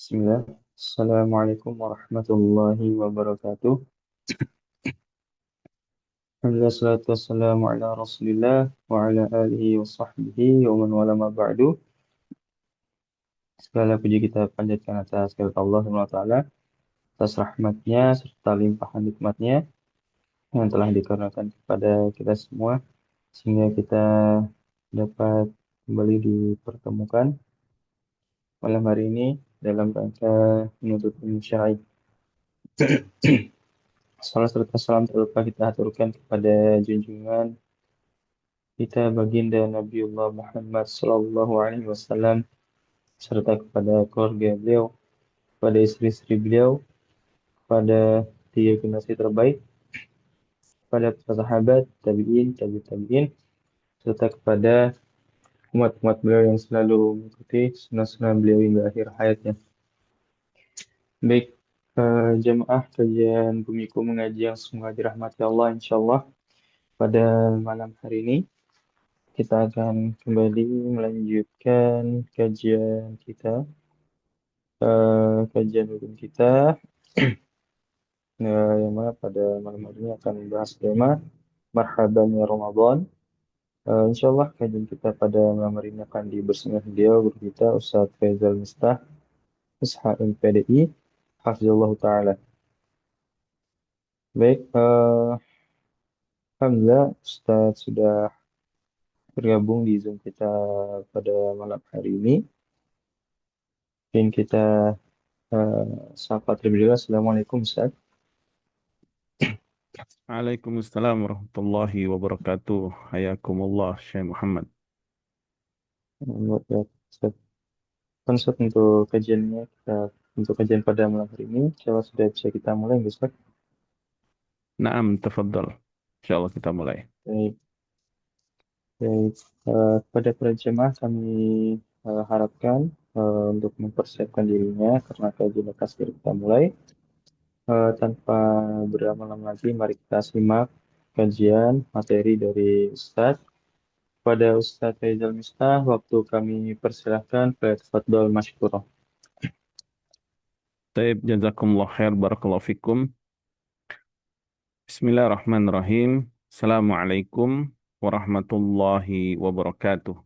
Bismillah. Assalamualaikum warahmatullahi wabarakatuh. Alhamdulillah salatu wassalamu ala rasulillah wa ala alihi wa sahbihi wa man wala ma ba'du. Segala puji kita panjatkan atas kepada Allah Subhanahu wa taala atas rahmatnya serta limpahan nikmatnya yang telah dikarenakan kepada kita semua sehingga kita dapat kembali dipertemukan malam hari ini dalam rangka menuntut ilmu syar'i. Salam serta salam terlupa kita aturkan kepada junjungan kita baginda Nabiullah Muhammad Sallallahu Alaihi Wasallam serta kepada keluarga beliau, kepada istri-istri beliau, kepada tiga generasi terbaik, kepada para sahabat, tabi'in, tabi'in, serta kepada umat-umat beliau yang selalu mengikuti sunnah-sunnah beliau hingga akhir hayatnya. Baik, jemaah kajian Bumiku mengaji yang semoga dirahmati Allah, insyaallah pada malam hari ini kita akan kembali melanjutkan kajian kita, kajian rutin kita, yang mana pada malam hari ini akan membahas tema Marhaban ya Ramadan. Insya Allah kajian kita pada malam hari ini akan dibersama beliau, guru kita Ustadz Faizal Mistah, SHM PDI, Hafizullah Ta'ala. Baik, Alhamdulillah Ustadz sudah bergabung di Zoom kita pada malam hari ini. Mungkin kita sapa terlebih dahulu. Assalamualaikum Ustaz. Waalaikumsalam warahmatullahi wabarakatuh. Hayakumullah Syekh Muhammad. Ya, Ustaz. Kan, Ustaz, untuk kajiannya untuk kajian pada malam hari ini, kalau sudah bisa kita mulai, Ustaz. Naam, tafadhal. Insyaallah kita mulai. Baik, baik. Kepada para jemaah kami harapkan untuk mempersiapkan dirinya karena kajian akan segera kita mulai. Tanpa berlama-lama lagi, mari kita simak kajian materi dari Ustadz. Pada Ustadz Faizal Mistah, waktu kami persilahkan ke Tafadhol Mashkurah. Taib, jazakumullah khair, barakallahu fikum. Bismillahirrahmanirrahim. Assalamualaikum warahmatullahi wabarakatuh.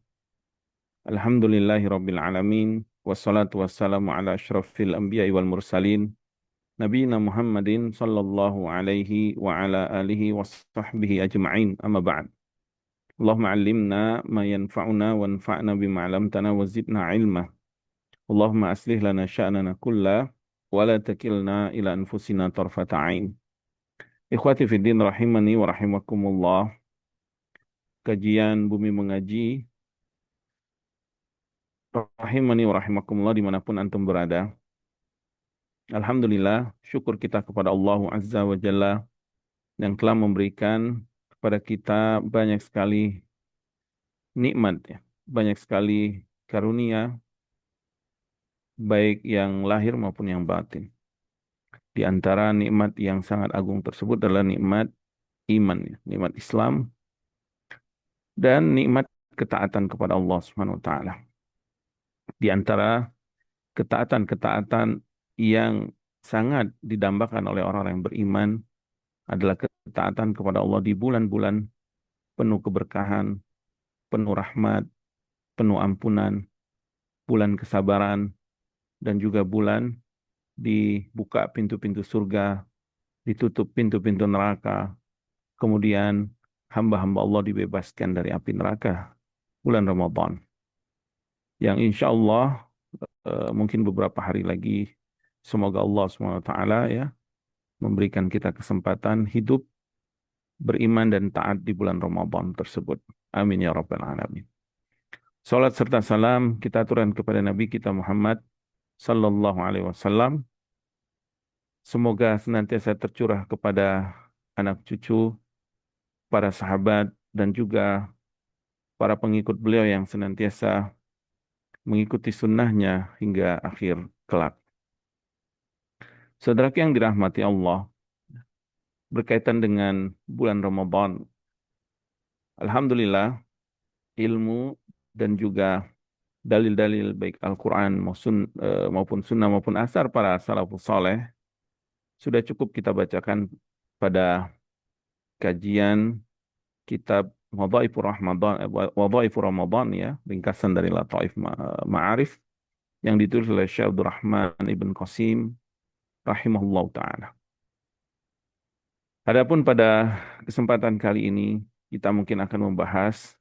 Alhamdulillahi rabbil alamin. Wassalatu wassalamu ala asyrafil anbiya'i wal mursalin. Nabiyina Muhammadin sallallahu alaihi wa ala alihi wa sahbihi ajma'in. Amma ba'd. Allahumma allimna ma yanfa'una wanfa'na bima 'allamtana wa zidna ilma. Allahumma aslih lana sya'nana kulla wa la takilna ila anfusina tarfata ain. Ikhwati fiddin rahimani wa rahimakumullah. Kajian Bumi Mengaji rahimani wa rahimakumullah dimanapun antum berada. Alhamdulillah, syukur kita kepada Allah Azza wa Jalla yang telah memberikan kepada kita banyak sekali nikmat, ya. Banyak sekali karunia, baik yang lahir maupun yang batin. Di antara nikmat yang sangat agung tersebut adalah nikmat iman, ya. Nikmat Islam dan nikmat ketaatan kepada Allah Subhanahu wa taala. Di antara ketaatan-ketaatan yang sangat didambakan oleh orang yang beriman adalah ketaatan kepada Allah di bulan-bulan penuh keberkahan, penuh rahmat, penuh ampunan, bulan kesabaran, dan juga bulan dibuka pintu-pintu surga, ditutup pintu-pintu neraka, kemudian hamba-hamba Allah dibebaskan dari api neraka, bulan Ramadan. Yang insya Allah mungkin beberapa hari lagi, semoga Allah SWT ya memberikan kita kesempatan hidup, beriman dan taat di bulan Ramadan tersebut. Amin ya rabbal alamin. Salat serta salam kita aturkan kepada Nabi kita Muhammad sallallahu alaihi wasallam. Semoga senantiasa tercurah kepada anak cucu, para sahabat dan juga para pengikut beliau yang senantiasa mengikuti sunnahnya hingga akhir kelak. Saudaraku yang dirahmati Allah, berkaitan dengan bulan Ramadan, alhamdulillah ilmu dan juga dalil-dalil baik Al-Quran maupun sunnah maupun asar para salafus soleh sudah cukup kita bacakan pada kajian kitab Wadhaifur Ramadan ya, ringkasan dari Lataif Ma'arif yang ditulis oleh Syekh Abdurrahman Ibn Qasim rahimahullah taala. Adapun pada kesempatan kali ini kita mungkin akan membahas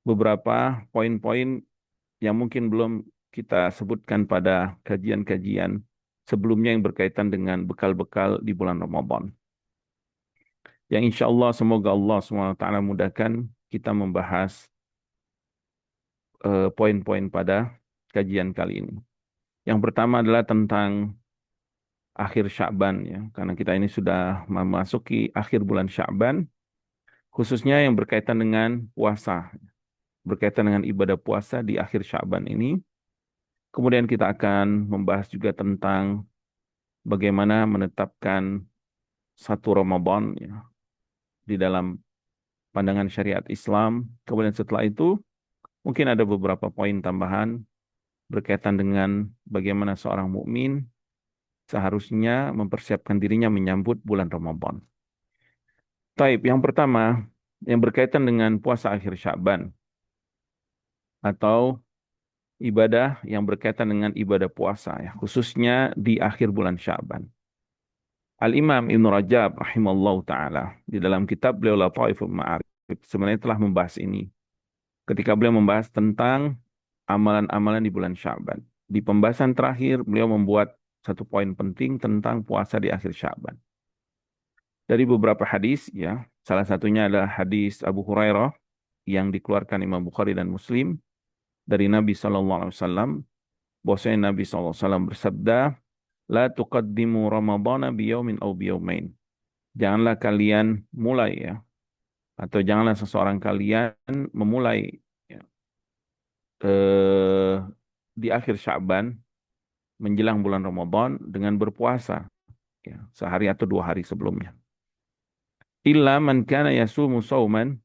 beberapa poin-poin yang mungkin belum kita sebutkan pada kajian-kajian sebelumnya yang berkaitan dengan bekal-bekal di bulan Ramadan. Yang insya Allah semoga Allah SWT mudahkan kita membahas poin-poin pada kajian kali ini. Yang pertama adalah tentang akhir Sya'ban ya, karena kita ini sudah memasuki akhir bulan Sya'ban, khususnya yang berkaitan dengan puasa, berkaitan dengan ibadah puasa di akhir Sya'ban ini. Kemudian kita akan membahas juga tentang bagaimana menetapkan satu Ramadan ya, di dalam pandangan syariat Islam. Kemudian setelah itu mungkin ada beberapa poin tambahan berkaitan dengan bagaimana seorang mukmin seharusnya mempersiapkan dirinya menyambut bulan Ramadan. Taib, yang pertama yang berkaitan dengan puasa akhir Sya'ban atau ibadah yang berkaitan dengan ibadah puasa ya, khususnya di akhir bulan Sya'ban. Al-Imam Ibn Rajab rahimallahu taala di dalam kitab beliau Lataiful Ma'arif sebenarnya telah membahas ini ketika beliau membahas tentang amalan-amalan di bulan Sya'ban. Di pembahasan terakhir beliau membuat satu poin penting tentang puasa di akhir Sya'ban. Dari beberapa hadis ya, salah satunya adalah hadis Abu Hurairah yang dikeluarkan Imam Bukhari dan Muslim dari Nabi sallallahu alaihi wasallam, bahwasanya Nabi sallallahu alaihi wasallam bersabda, "La tuqaddimu Ramadhana biyaumin aw biyaumain." Janganlah kalian mulai ya, atau janganlah seseorang kalian memulai ya, eh, di akhir Sya'ban menjelang bulan Ramadan dengan berpuasa ya, sehari atau 2 hari sebelumnya. Illa man kana yasumu sauman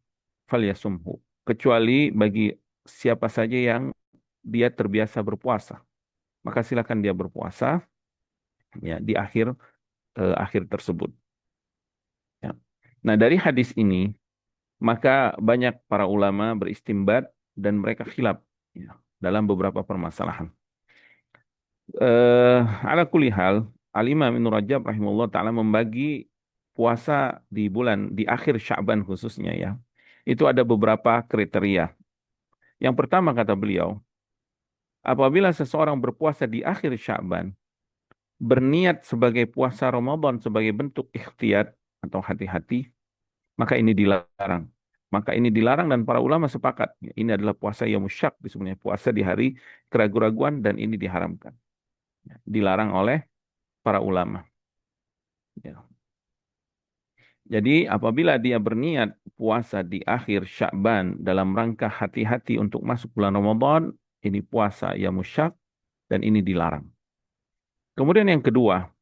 falyasumhu. Kecuali bagi siapa saja yang dia terbiasa berpuasa, maka silakan dia berpuasa ya di akhir tersebut. Ya. Nah, dari hadis ini maka banyak para ulama beristimbat dan mereka khilaf ya, dalam beberapa permasalahan. Ala kulli hal, Al-Imam Ibnu Rajab rahimahullah taala membagi puasa di akhir Sya'ban khususnya ya. Itu ada beberapa kriteria. Yang pertama kata beliau, apabila seseorang berpuasa di akhir Sya'ban, berniat sebagai puasa Ramadan sebagai bentuk ikhtiyat atau hati-hati, maka ini dilarang. Maka ini dilarang dan para ulama sepakat. Ini adalah puasa yang musyak, sebenarnya puasa di hari keraguan-raguan dan ini diharamkan. Dilarang oleh para ulama. Ya. Jadi apabila dia berniat puasa di akhir Sya'ban dalam rangka hati-hati untuk masuk bulan Ramadan, ini puasa yang musyak dan ini dilarang. Kemudian yang kedua,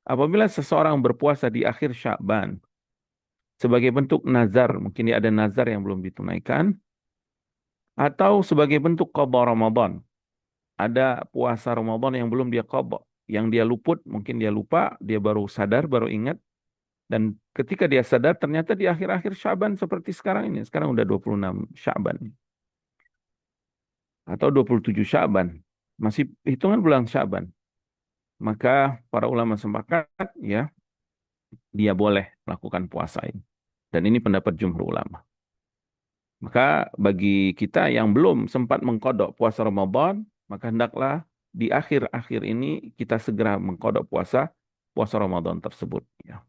apabila seseorang berpuasa di akhir Sya'ban sebagai bentuk nazar, mungkin dia ada nazar yang belum ditunaikan, atau sebagai bentuk qadha Ramadan, ada puasa Ramadan yang belum dia qadha, yang dia luput, mungkin dia lupa, dia baru sadar, baru ingat, dan ketika dia sadar ternyata di akhir-akhir Sya'ban seperti sekarang ini, sekarang udah 26 Sya'ban, atau 27 Sya'ban, masih hitungan bulan Sya'ban, maka para ulama sepakat ya, dia boleh melakukan puasa ini. Dan ini pendapat jumhur ulama. Maka bagi kita yang belum sempat mengkodok puasa Ramadan, maka hendaklah di akhir-akhir ini kita segera mengkodok puasa Ramadan tersebut. Ya.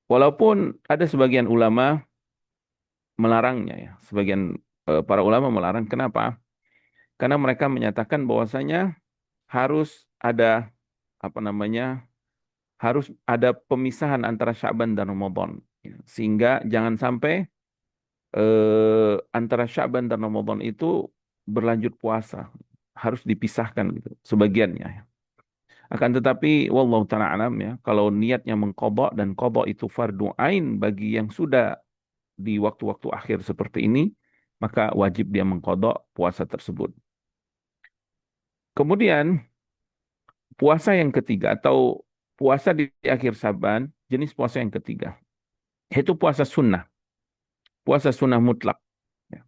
Walaupun ada sebagian ulama melarangnya, ya, sebagian para ulama melarang. Kenapa? Karena mereka menyatakan bahwasanya harus ada apa namanya, harus ada pemisahan antara Sya'ban dan Ramadan, ya. Sehingga jangan sampai antara Sya'ban dan Ramadan itu berlanjut puasa. Harus dipisahkan gitu, sebagiannya. Ya. Akan tetapi, wallahu ta'ala alam ya, kalau niatnya mengqadha dan qadha itu fardu ain bagi yang sudah di waktu-waktu akhir seperti ini, maka wajib dia mengqadha puasa tersebut. Kemudian puasa yang ketiga atau puasa di akhir Syaban, jenis puasa yang ketiga, yaitu puasa sunnah mutlak. Ya.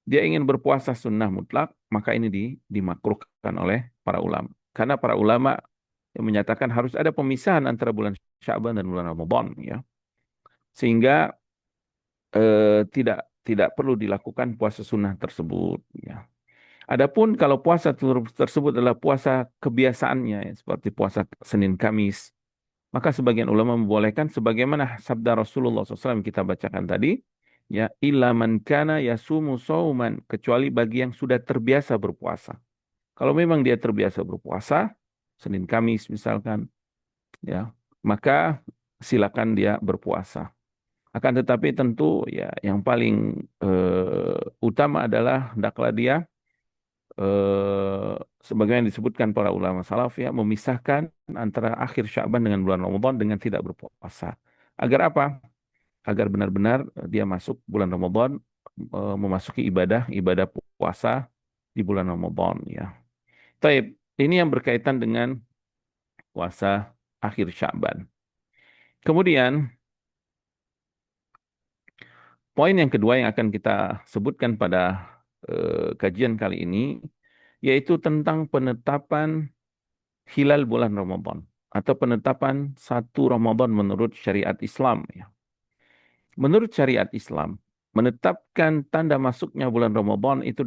Dia ingin berpuasa sunnah mutlak, maka ini dimakruhkan oleh para ulama. Karena para ulama yang menyatakan harus ada pemisahan antara bulan Sya'ban dan bulan Ramadan, ya. Sehingga tidak tidak perlu dilakukan puasa sunnah tersebut, ya. Adapun kalau puasa tersebut adalah puasa kebiasaannya, ya, seperti puasa Senin Kamis, maka sebagian ulama membolehkan sebagaimana sabda Rasulullah SAW yang kita bacakan tadi, ya, illa man kana yasumu sauman, kecuali bagi yang sudah terbiasa berpuasa. Kalau memang dia terbiasa berpuasa, Senin Kamis misalkan, ya, maka silakan dia berpuasa. Akan tetapi tentu ya yang paling utama adalah hendaklah dia sebagaimana disebutkan para ulama salaf ya, memisahkan antara akhir Sya'ban dengan bulan Ramadan dengan tidak berpuasa. Agar apa? Agar benar-benar dia masuk bulan Ramadan, memasuki ibadah puasa di bulan Ramadan ya. Taib, ini yang berkaitan dengan puasa akhir Sya'ban. Kemudian poin yang kedua yang akan kita sebutkan pada kajian kali ini yaitu tentang penetapan hilal bulan Ramadan atau penetapan satu Ramadan menurut syariat Islam. Ya. Menurut syariat Islam, menetapkan tanda masuknya bulan Ramadan itu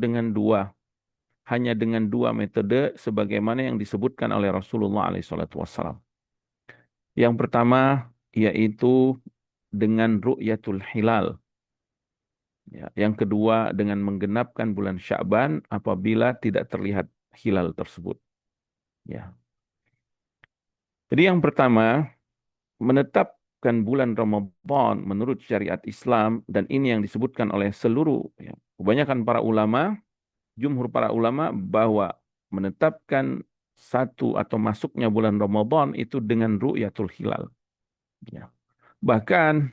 hanya dengan dua metode sebagaimana yang disebutkan oleh Rasulullah SAW. Yang pertama yaitu dengan ru'yatul hilal. Ya, yang kedua dengan menggenapkan bulan Sya'ban apabila tidak terlihat hilal tersebut. Ya. Jadi yang pertama, menetapkan bulan Ramadan menurut syariat Islam, dan ini yang disebutkan oleh ya, kebanyakan para ulama, jumhur para ulama, bahwa menetapkan satu atau masuknya bulan Ramadan itu dengan ru'yatul hilal. Ya. Bahkan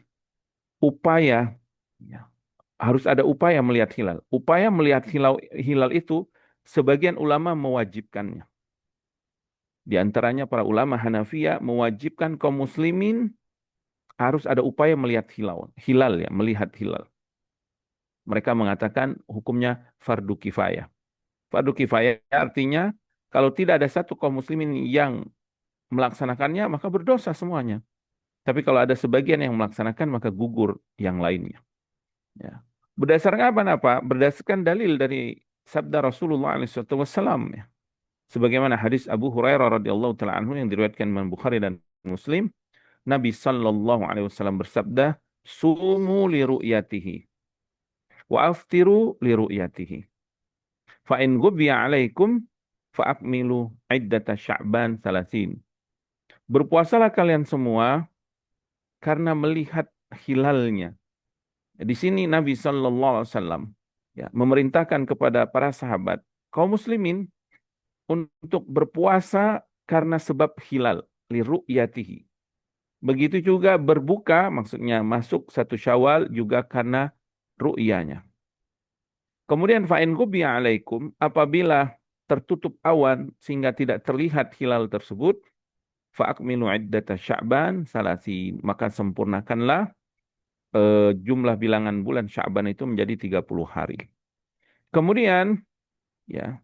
upaya, ya, harus ada upaya melihat hilal. Upaya melihat hilal itu sebagian ulama mewajibkannya. Di antaranya para ulama Hanafiyah mewajibkan kaum muslimin harus ada upaya melihat hilal ya, melihat hilal. Mereka mengatakan hukumnya fardu kifayah. Fardu kifayah artinya kalau tidak ada satu kaum muslimin yang melaksanakannya maka berdosa semuanya. Tapi kalau ada sebagian yang melaksanakan maka gugur yang lainnya. Ya. Berdasarkan apa? Berdasarkan dalil dari sabda Rasulullah SAW. Ya. Sebagaimana hadis Abu Hurairah radhiyallahu taala anhu yang diriwayatkan Imam Bukhari dan Muslim, Nabi sallallahu alaihi wasallam bersabda, "Sumu li ru'yatihi wa aftiru li ru'yatihi. Fa in ghubbiya 'alaikum fa akmilu iddata Sya'ban 30." Berpuasalah kalian semua karena melihat hilalnya. Di sini Nabi sallallahu alaihi wasallam ya memerintahkan kepada para sahabat kaum muslimin untuk berpuasa karena sebab hilal, li ru'yatihi. Begitu juga berbuka, maksudnya masuk satu Syawal juga karena ru'yanya. Kemudian fa'in gubiya alaikum, apabila tertutup awan sehingga tidak terlihat hilal tersebut, fa'akmilu iddata Sya'ban salasin, maka sempurnakanlah jumlah bilangan bulan Sya'ban itu menjadi 30 hari. Kemudian ya,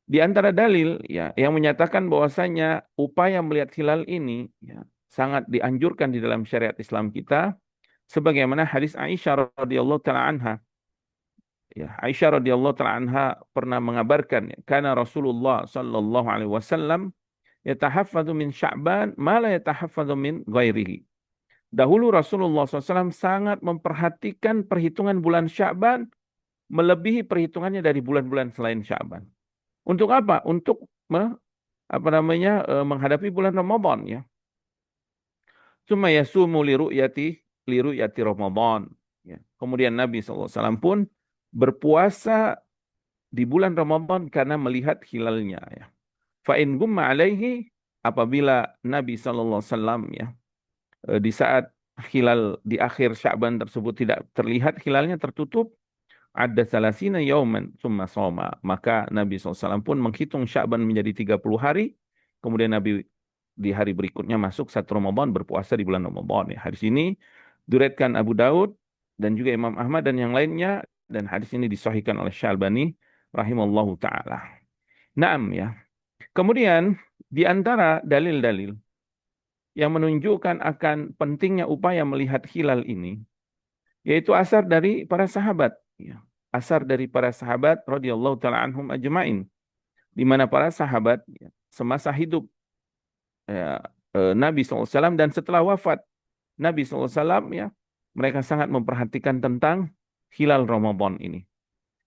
di antara dalil ya yang menyatakan bahwasanya upaya melihat hilal ini ya sangat dianjurkan di dalam syariat Islam kita sebagaimana hadis Aisyah radhiyallahu taala anha. Ya, Aisyah radhiyallahu taala anha pernah mengabarkan karena Rasulullah sallallahu alaihi wasallam yatahaffadzu min Sya'ban ma la yatahaffadzu min ghairihi. Dahulu Rasulullah SAW sangat memperhatikan perhitungan bulan Sya'ban melebihi perhitungannya dari bulan-bulan selain Sya'ban. Untuk apa? Untuk menghadapi bulan Ramadan ya. Summa yasumu li ru'yati Ramadan. Ya. Kemudian Nabi SAW pun berpuasa di bulan Ramadan karena melihat hilalnya ya. Fa in gumma alaihi, apabila Nabi SAW ya di saat hilal di akhir Sya'ban tersebut tidak terlihat hilalnya, tertutup, Ada salasina yauman summa soma. Maka Nabi SAW pun menghitung Sya'ban menjadi 30 hari. Kemudian Nabi di hari berikutnya masuk 1 Ramadan berpuasa di bulan Ramadan. Ya, hadis ini diriwayatkan Abu Daud dan juga Imam Ahmad dan yang lainnya. Dan hadis ini disahihkan oleh Syalbani rahimallahu ta'ala. Naam ya. Kemudian di antara dalil-dalil yang menunjukkan akan pentingnya upaya melihat hilal ini, yaitu asar dari para sahabat. Ya. Asar dari para sahabat radhiyallahu ta'ala anhum ajma'in. Di mana para sahabat ya, semasa hidup ya, Nabi SAW dan setelah wafat Nabi SAW ya, mereka sangat memperhatikan tentang hilal Ramadan ini.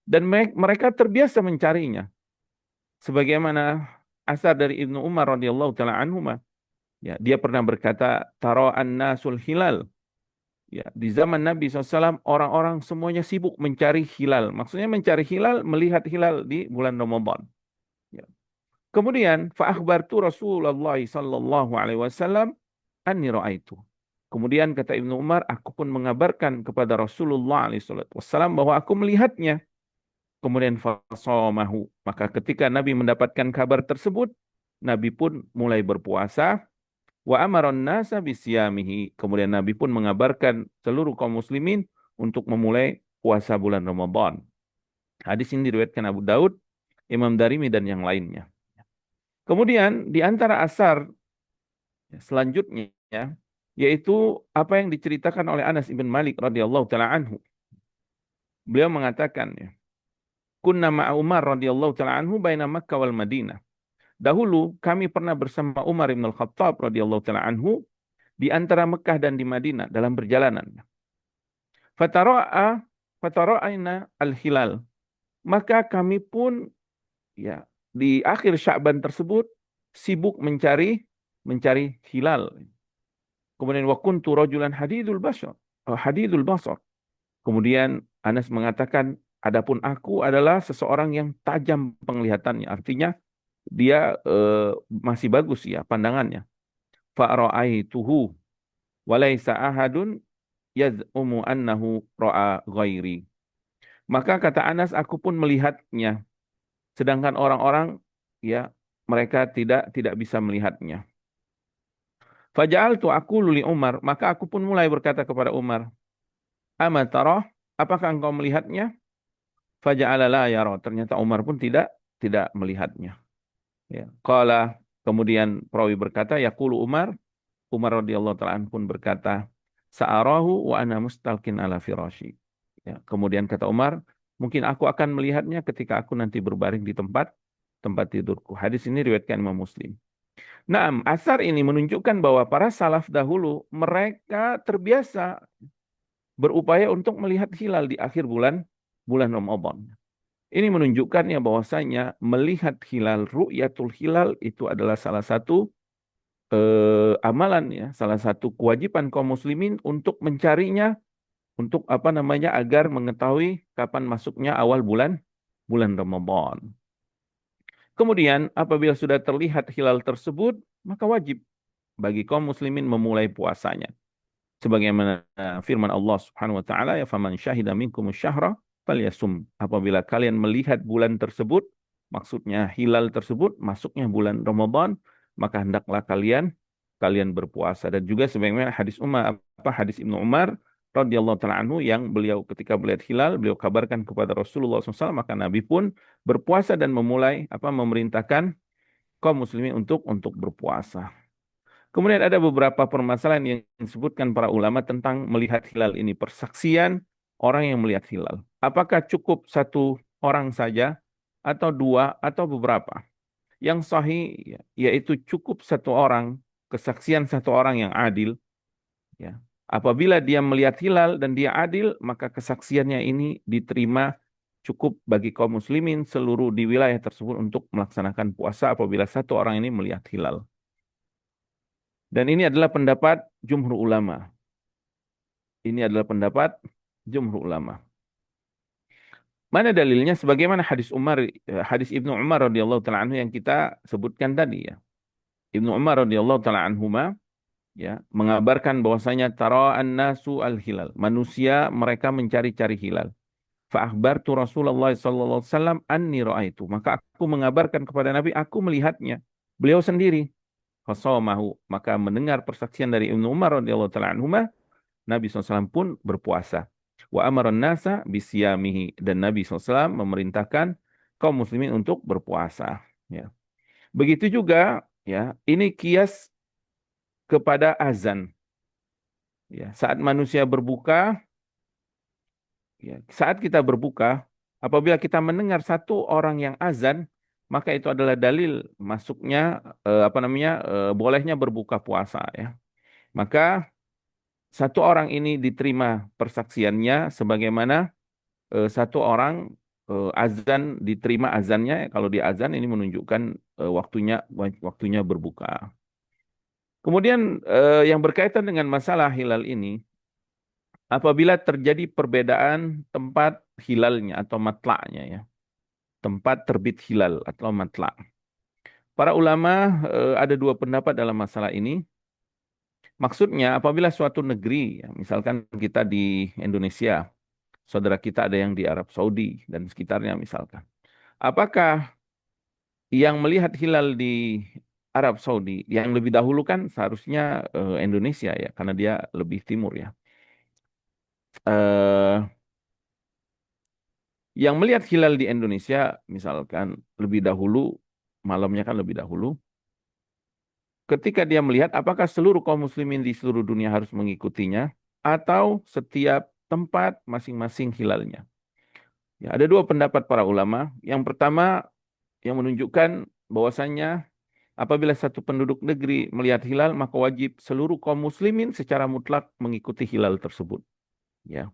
Dan mereka terbiasa mencarinya. Sebagaimana asar dari Ibnu Umar radhiyallahu ta'ala anhuma. Ya, dia pernah berkata, tara'an nasul hilal. Ya, di zaman Nabi SAW, orang-orang semuanya sibuk mencari hilal. Maksudnya mencari hilal, melihat hilal di bulan Ramadan. Ya. Kemudian, fa'akhbartu Rasulullah sallallahu alaihi wasallam anni ra'aitu. Kemudian kata Ibnu Umar, aku pun mengabarkan kepada Rasulullah alaihi wasallam bahwa aku melihatnya. Kemudian fasamahu. Maka ketika Nabi mendapatkan kabar tersebut, Nabi pun mulai berpuasa. Wa amaron nasa bisyamihi. Kemudian Nabi pun mengabarkan seluruh kaum muslimin untuk memulai puasa bulan Ramadan. Hadis ini diriwayatkan Abu Daud, Imam Darimi dan yang lainnya. Kemudian di antara asar selanjutnya yaitu apa yang diceritakan oleh Anas ibn Malik radhiyallahu taala anhu. Beliau mengatakan ya, kunna ma'a Umar radhiyallahu taala anhu baina Makkah wal Madinah. Dahulu kami pernah bersama Umar bin Al-Khattab radhiyallahu taala anhu di antara Mekah dan di Madinah dalam perjalanan. Fatara'aina al-hilal. Maka kami pun ya di akhir Sya'ban tersebut sibuk mencari hilal. Kemudian wa kuntu rajulan hadidul basar. Kemudian Anas mengatakan, adapun aku adalah seseorang yang tajam penglihatannya. Artinya dia masih bagus ya pandangannya. Fa'ra'aituhu walaysa ahadun yaz'umu annahu ra'a ghairi. Maka kata Anas, aku pun melihatnya. Sedangkan orang-orang ya mereka tidak bisa melihatnya. Faja'altu aqulu li Umar, maka aku pun mulai berkata kepada Umar, "Ama tarah, apakah engkau melihatnya?" Faja'ala la yara. Ternyata Umar pun tidak melihatnya. Ya. Qala, kemudian perawi berkata, yaqulu Umar, Umar radhiyallahu ta'ala anhu pun berkata, "Sa'arahu wa ana mustalqin ala firashi." Ya, kemudian kata Umar, mungkin aku akan melihatnya ketika aku nanti berbaring di tempat tidurku. Hadis ini riwayatkan Imam Muslim. Naam, asar ini menunjukkan bahwa para salaf dahulu mereka terbiasa berupaya untuk melihat hilal di akhir bulan Ramadan. Ini menunjukkannya bahwasanya melihat hilal, ru'yatul hilal itu adalah salah satu amalan ya, salah satu kewajiban kaum muslimin untuk mencarinya, untuk apa namanya agar mengetahui kapan masuknya awal bulan Ramadan. Kemudian apabila sudah terlihat hilal tersebut, maka wajib bagi kaum muslimin memulai puasanya. Sebagaimana firman Allah Subhanahu wa taala, ya faman syahida minkumus syahra falyasum. Apabila kalian melihat bulan tersebut, maksudnya hilal tersebut, masuknya bulan Ramadan, maka hendaklah kalian berpuasa. Dan juga sebagaimana hadis Ibnu Umar radhiyallahu taala anhu yang beliau ketika melihat hilal, beliau kabarkan kepada Rasulullah SAW, maka Nabi pun berpuasa dan memerintahkan kaum muslimin untuk berpuasa. Kemudian ada beberapa permasalahan yang disebutkan para ulama tentang melihat hilal ini. Persaksian orang yang melihat hilal. Apakah cukup satu orang saja, atau dua, atau beberapa? Yang sahih yaitu cukup satu orang, kesaksian satu orang yang adil. Ya. Apabila dia melihat hilal dan dia adil, maka kesaksiannya ini diterima cukup bagi kaum muslimin seluruh di wilayah tersebut untuk melaksanakan puasa apabila satu orang ini melihat hilal. Dan ini adalah pendapat jumhur ulama. Ini adalah pendapat jumhur ulama. Mana dalilnya? Sebagaimana hadis Ibnu Umar radhiyallahu taala anhu yang kita sebutkan tadi ya. Ibnu Umar radhiyallahu taala anhuma ya mengabarkan bahwasanya tara'an nasu al-hilal. Manusia mereka mencari-cari hilal. Fa Rasulullah sallallahu alaihi wasallam anni raaitu. Maka aku mengabarkan kepada Nabi, aku melihatnya. Beliau sendiri. Fasawmahu. Maka mendengar persaksian dari Ibnu Umar radhiyallahu taala anhuma, Nabi SAW pun berpuasa. Wa amaran nasa bisyamihi. Dan Nabi SAW memerintahkan kaum muslimin untuk berpuasa. Ya. Begitu juga, ya, ini kias kepada azan. Ya, saat manusia berbuka, ya, saat kita berbuka, apabila kita mendengar satu orang yang azan, maka itu adalah dalil masuknya bolehnya berbuka puasa, ya. Maka satu orang ini diterima persaksiannya sebagaimana satu orang azan diterima azannya. Kalau di azan ini menunjukkan waktunya berbuka. Kemudian yang berkaitan dengan masalah hilal ini, apabila terjadi perbedaan tempat hilalnya atau matlaknya, ya, tempat terbit hilal atau matlak. Para ulama ada dua pendapat dalam masalah ini. Maksudnya apabila suatu negeri, ya, misalkan kita di Indonesia, saudara kita ada yang di Arab Saudi dan sekitarnya misalkan. Apakah yang melihat hilal di Arab Saudi yang lebih dahulu kan seharusnya Indonesia, ya, karena dia lebih timur, ya. Eh, yang melihat hilal di Indonesia misalkan lebih dahulu, malamnya kan lebih dahulu. Ketika dia melihat, apakah seluruh kaum muslimin di seluruh dunia harus mengikutinya atau setiap tempat masing-masing hilalnya? Ya, ada dua pendapat para ulama. Yang pertama yang menunjukkan bahwasannya apabila satu penduduk negeri melihat hilal, maka wajib seluruh kaum muslimin secara mutlak mengikuti hilal tersebut. Ya.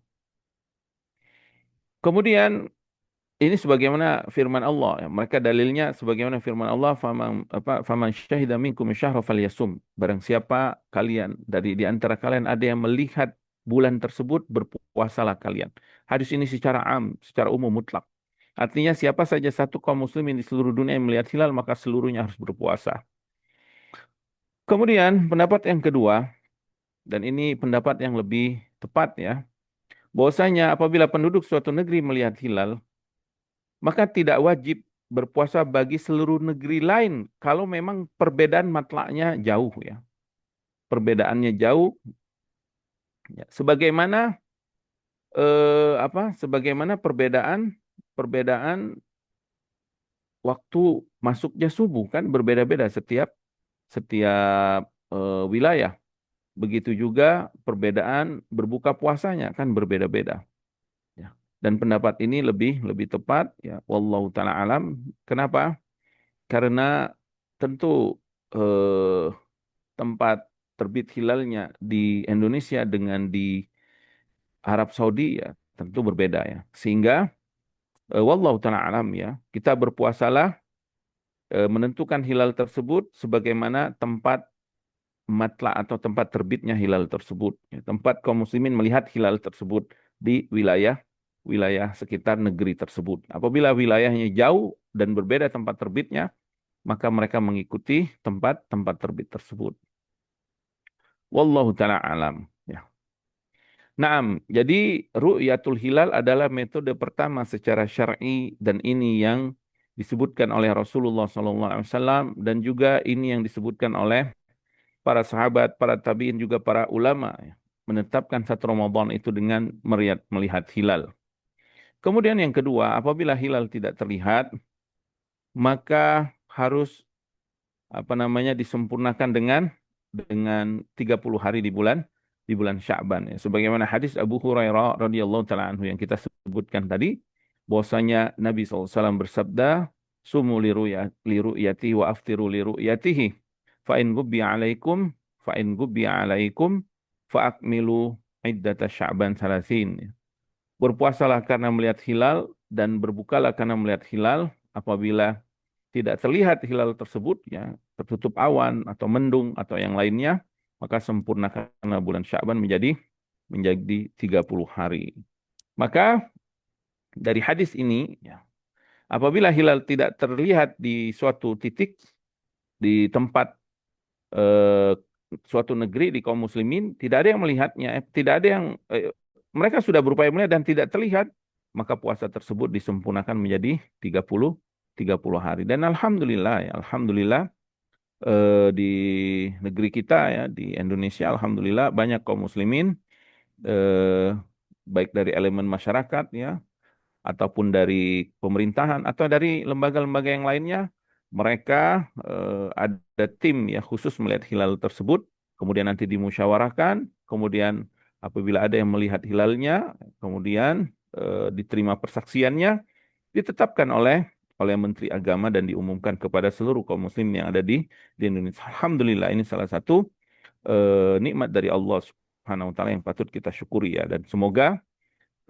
Kemudian ini sebagaimana firman Allah, ya. Mereka dalilnya sebagaimana firman Allah, faman syahida minkum syahra falyasum. Barang siapa kalian di antara kalian ada yang melihat bulan tersebut, berpuasalah kalian. Hadis ini secara secara umum mutlak. Artinya siapa saja satu kaum muslimin di seluruh dunia yang melihat hilal, maka seluruhnya harus berpuasa. Kemudian pendapat yang kedua, dan ini pendapat yang lebih tepat, ya, bahwasanya apabila penduduk suatu negeri melihat hilal, maka tidak wajib berpuasa bagi seluruh negeri lain kalau memang perbedaan matlaknya jauh, ya. Perbedaannya jauh, ya. Sebagaimana perbedaan perbedaan waktu masuknya subuh kan berbeda-beda setiap setiap wilayah. Begitu juga perbedaan berbuka puasanya kan berbeda-beda. Ya. Dan pendapat ini lebih lebih tepat, ya. Wallahu taala alam. Kenapa? Karena tentu eh, tempat terbit hilalnya di Indonesia dengan di Arab Saudi, ya, tentu berbeda, ya. Sehingga wallahu taala alam, ya, kita berpuasalah menentukan hilal tersebut sebagaimana tempat matla atau tempat terbitnya hilal tersebut. Ya, tempat kaum muslimin melihat hilal tersebut di wilayah wilayah sekitar negeri tersebut. Apabila wilayahnya jauh dan berbeda tempat terbitnya, maka mereka mengikuti tempat-tempat terbit tersebut. Wallahu taala alam. Ya. Naam, jadi ru'yatul hilal adalah metode pertama secara syar'i dan ini yang disebutkan oleh Rasulullah SAW dan juga ini yang disebutkan oleh para sahabat, para tabi'in juga para ulama, ya, menetapkan satu Ramadan itu dengan melihat hilal. Kemudian yang kedua, apabila hilal tidak terlihat, maka harus disempurnakan dengan 30 hari di bulan Sya'ban, ya. Sebagaimana hadis Abu Hurairah radhiyallahu taala anhu yang kita sebutkan tadi, bahwasanya Nabi SAW bersabda, "Sumu liru'yati wa aftiru liru'yatihi. Fa in gubbiya alaikum fa akmilu iddata Sya'ban 30." Berpuasalah karena melihat hilal dan berbukalah karena melihat hilal. Apabila tidak terlihat hilal tersebut, ya, tertutup awan atau mendung atau yang lainnya, maka sempurnakanlah bulan Sya'ban menjadi 30 hari. Maka dari hadis ini, ya, apabila hilal tidak terlihat di suatu titik di tempat eh, suatu negeri di kaum muslimin, tidak ada yang melihatnya, tidak ada yang mereka sudah berupaya melihat dan tidak terlihat, maka puasa tersebut disempurnakan menjadi 30 30 hari. Dan alhamdulillah ya, alhamdulillah di negeri kita ya, di Indonesia alhamdulillah banyak kaum muslimin eh, baik dari elemen masyarakat ya ataupun dari pemerintahan atau dari lembaga-lembaga yang lainnya, mereka ada tim ya khusus melihat hilal tersebut, kemudian nanti dimusyawarahkan, kemudian apabila ada yang melihat hilalnya, kemudian diterima persaksiannya, ditetapkan oleh Menteri Agama dan diumumkan kepada seluruh kaum muslim yang ada di Indonesia. Alhamdulillah ini salah satu nikmat dari Allah Subhanahu wa taala yang patut kita syukuri ya, dan semoga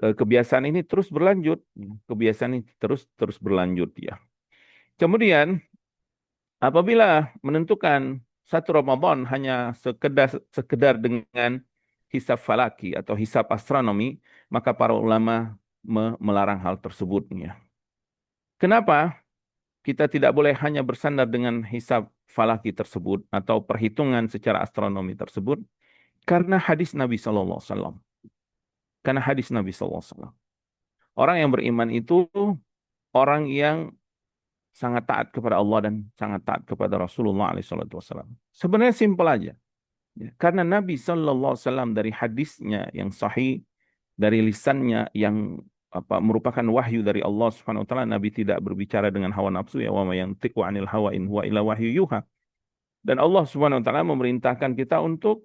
kebiasaan ini terus berlanjut, kebiasaan ini terus terus berlanjut ya. Kemudian apabila menentukan satu Ramadan hanya sekedar sekedar dengan hisab falaki atau hisab astronomi, maka para ulama melarang hal tersebut ya. Kenapa kita tidak boleh hanya bersandar dengan hisab falaki tersebut atau perhitungan secara astronomi tersebut? Karena hadis Nabi Sallallahu Alaihi Wasallam. Karena hadis Nabi Sallallahu Alaihi Wasallam. Orang yang beriman itu orang yang sangat taat kepada Allah dan sangat taat kepada Rasulullah SAW. Sebenarnya simpel aja. Ya, karena Nabi Sallallahu Alaihi Wasallam dari hadisnya yang sahih, dari lisannya yang merupakan wahyu dari Allah Subhanahu Wa Taala, Nabi tidak berbicara dengan hawa nafsu ya, wa ma yantiqu anil hawa in huwa illa wahyu yuha. Dan Allah Subhanahu Wa Taala memerintahkan kita untuk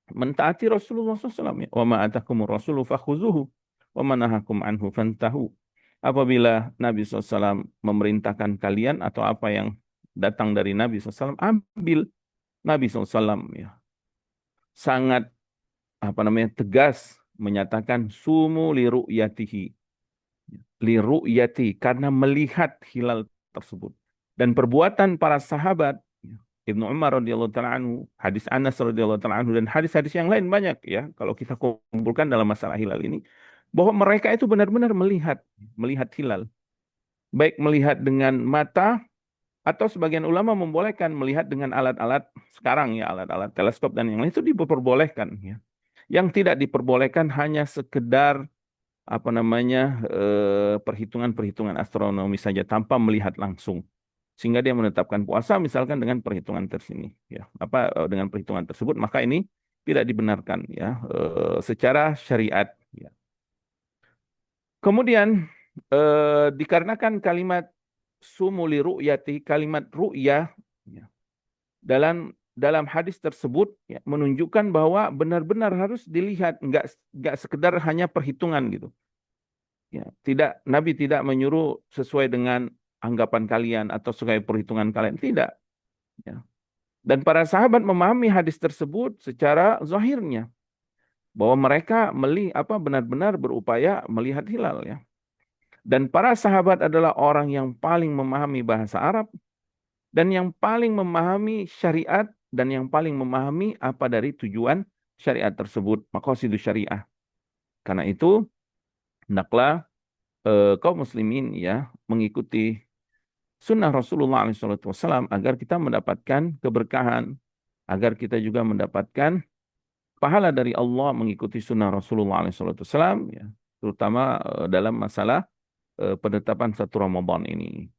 mentaati Rasulullah SAW. Ya. Wa ma atakumur rasulu fakhuzuhu wa ma nahakum anhu fantahu. Apabila Nabi SAW memerintahkan kalian atau apa yang datang dari Nabi SAW, ambil. Nabi SAW ya, sangat tegas menyatakan sumu li ru'yatihi. Li ru'yati, karena melihat hilal tersebut. Dan perbuatan para sahabat Ibnu Umar radhiyallahu taala anhu, hadis Anas radhiyallahu taala anhu dan hadis-hadis yang lain banyak ya kalau kita kumpulkan dalam masalah hilal ini, bahwa mereka itu benar-benar melihat hilal. Baik melihat dengan mata atau sebagian ulama membolehkan melihat dengan alat-alat sekarang ya, alat-alat teleskop dan yang lain itu diperbolehkan ya. Yang tidak diperbolehkan hanya sekedar perhitungan-perhitungan astronomi saja tanpa melihat langsung. Sehingga dia menetapkan puasa misalkan dengan perhitungan tersini ya, dengan perhitungan tersebut, maka ini tidak dibenarkan ya secara syariat ya. Kemudian dikarenakan kalimat sumuli ru'yati, kalimat ru'yah ya, dalam dalam hadis tersebut ya, menunjukkan bahwa benar-benar harus dilihat, enggak sekedar hanya perhitungan gitu. Ya, Nabi tidak menyuruh sesuai dengan anggapan kalian atau sesuai perhitungan kalian, tidak. Ya. Dan para sahabat memahami hadis tersebut secara zahirnya, bahwa mereka benar-benar berupaya melihat hilal ya. Dan para sahabat adalah orang yang paling memahami bahasa Arab dan yang paling memahami syariat dan yang paling memahami apa dari tujuan syariat tersebut, maqasidus syariah. Karena itu hendaklah kaum muslimin ya mengikuti sunnah Rasulullah SAW agar kita mendapatkan keberkahan, agar kita juga mendapatkan pahala dari Allah mengikuti sunnah Rasulullah SAW, ya, terutama dalam masalah penetapan satu Ramadan ini.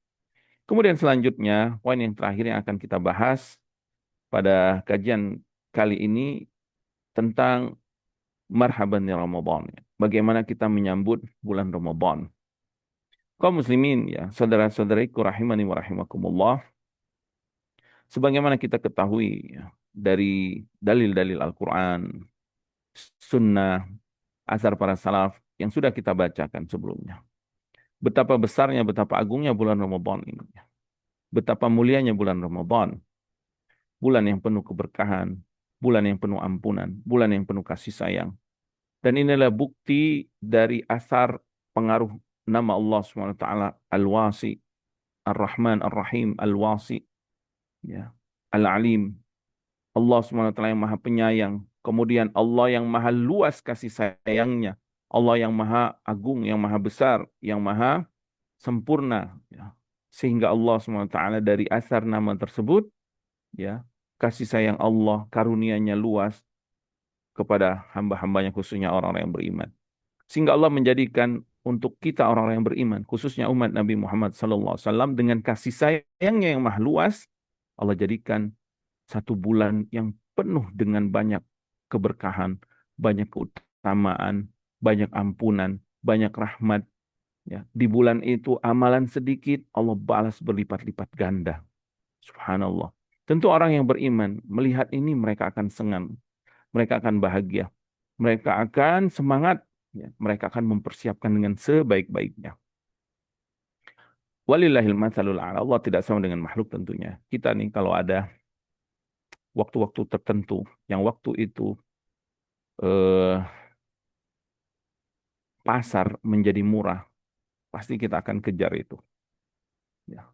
Kemudian selanjutnya, poin yang terakhir yang akan kita bahas pada kajian kali ini tentang marhaban ya Ramadan. Bagaimana kita menyambut bulan Ramadan. Kaum muslimin ya, saudara-saudariku rahimani wa rahimakumullah. Sebagaimana kita ketahui ya, dari dalil-dalil Al-Quran, sunnah, asar para salaf yang sudah kita bacakan sebelumnya. Betapa besarnya, betapa agungnya bulan Ramadan ini. Betapa mulianya bulan Ramadan. Bulan yang penuh keberkahan, bulan yang penuh ampunan, bulan yang penuh kasih sayang. Dan inilah bukti dari asar pengaruh nama Allah SWT, Al-Wasi, Ar-Rahman, Ar-Rahim, Al-Wasi, ya, Al-Alim. Allah SWT yang maha penyayang. Kemudian Allah yang maha luas kasih sayangnya. Allah yang maha agung, yang maha besar, yang maha sempurna. Ya. Sehingga Allah SWT dari asar nama tersebut, ya, kasih sayang Allah, karunia-Nya luas kepada hamba-hambanya, khususnya orang-orang yang beriman. Sehingga Allah menjadikan untuk kita orang-orang yang beriman, khususnya umat Nabi Muhammad SAW, dengan kasih sayangnya yang maha luas, Allah jadikan satu bulan yang penuh dengan banyak keberkahan, banyak keutamaan, banyak ampunan, banyak rahmat. Ya, di bulan itu amalan sedikit Allah balas berlipat-lipat ganda. Subhanallah. Tentu orang yang beriman melihat ini mereka akan senang, mereka akan bahagia, mereka akan semangat, ya, mereka akan mempersiapkan dengan sebaik-baiknya. Walillahil matsalul a'la. Allah tidak sama dengan makhluk tentunya. Kita nih kalau ada waktu-waktu tertentu yang waktu itu eh, pasar menjadi murah, pasti kita akan kejar itu. Ya.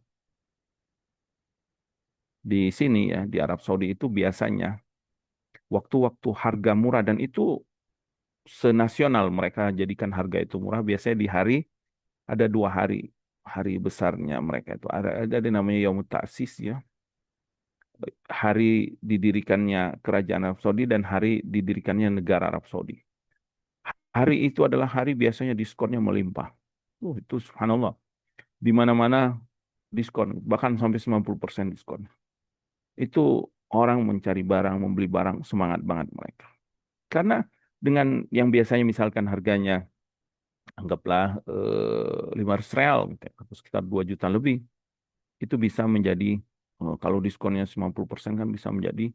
Di sini ya, di Arab Saudi itu biasanya waktu-waktu harga murah dan itu senasional mereka jadikan harga itu murah. Biasanya di hari ada 2 hari, hari besarnya mereka itu ada yang namanya Yaumut Ta'sis ya, hari didirikannya kerajaan Arab Saudi dan hari didirikannya negara Arab Saudi. Hari itu adalah hari biasanya diskonnya melimpah. Itu subhanallah. Di mana-mana diskon, bahkan sampai 90% diskon. Itu orang mencari barang, membeli barang, semangat banget mereka. Karena dengan yang biasanya misalkan harganya, anggaplah 500 real, gitu ya, atau sekitar 2 juta lebih, itu bisa menjadi, kalau diskonnya 90% kan bisa menjadi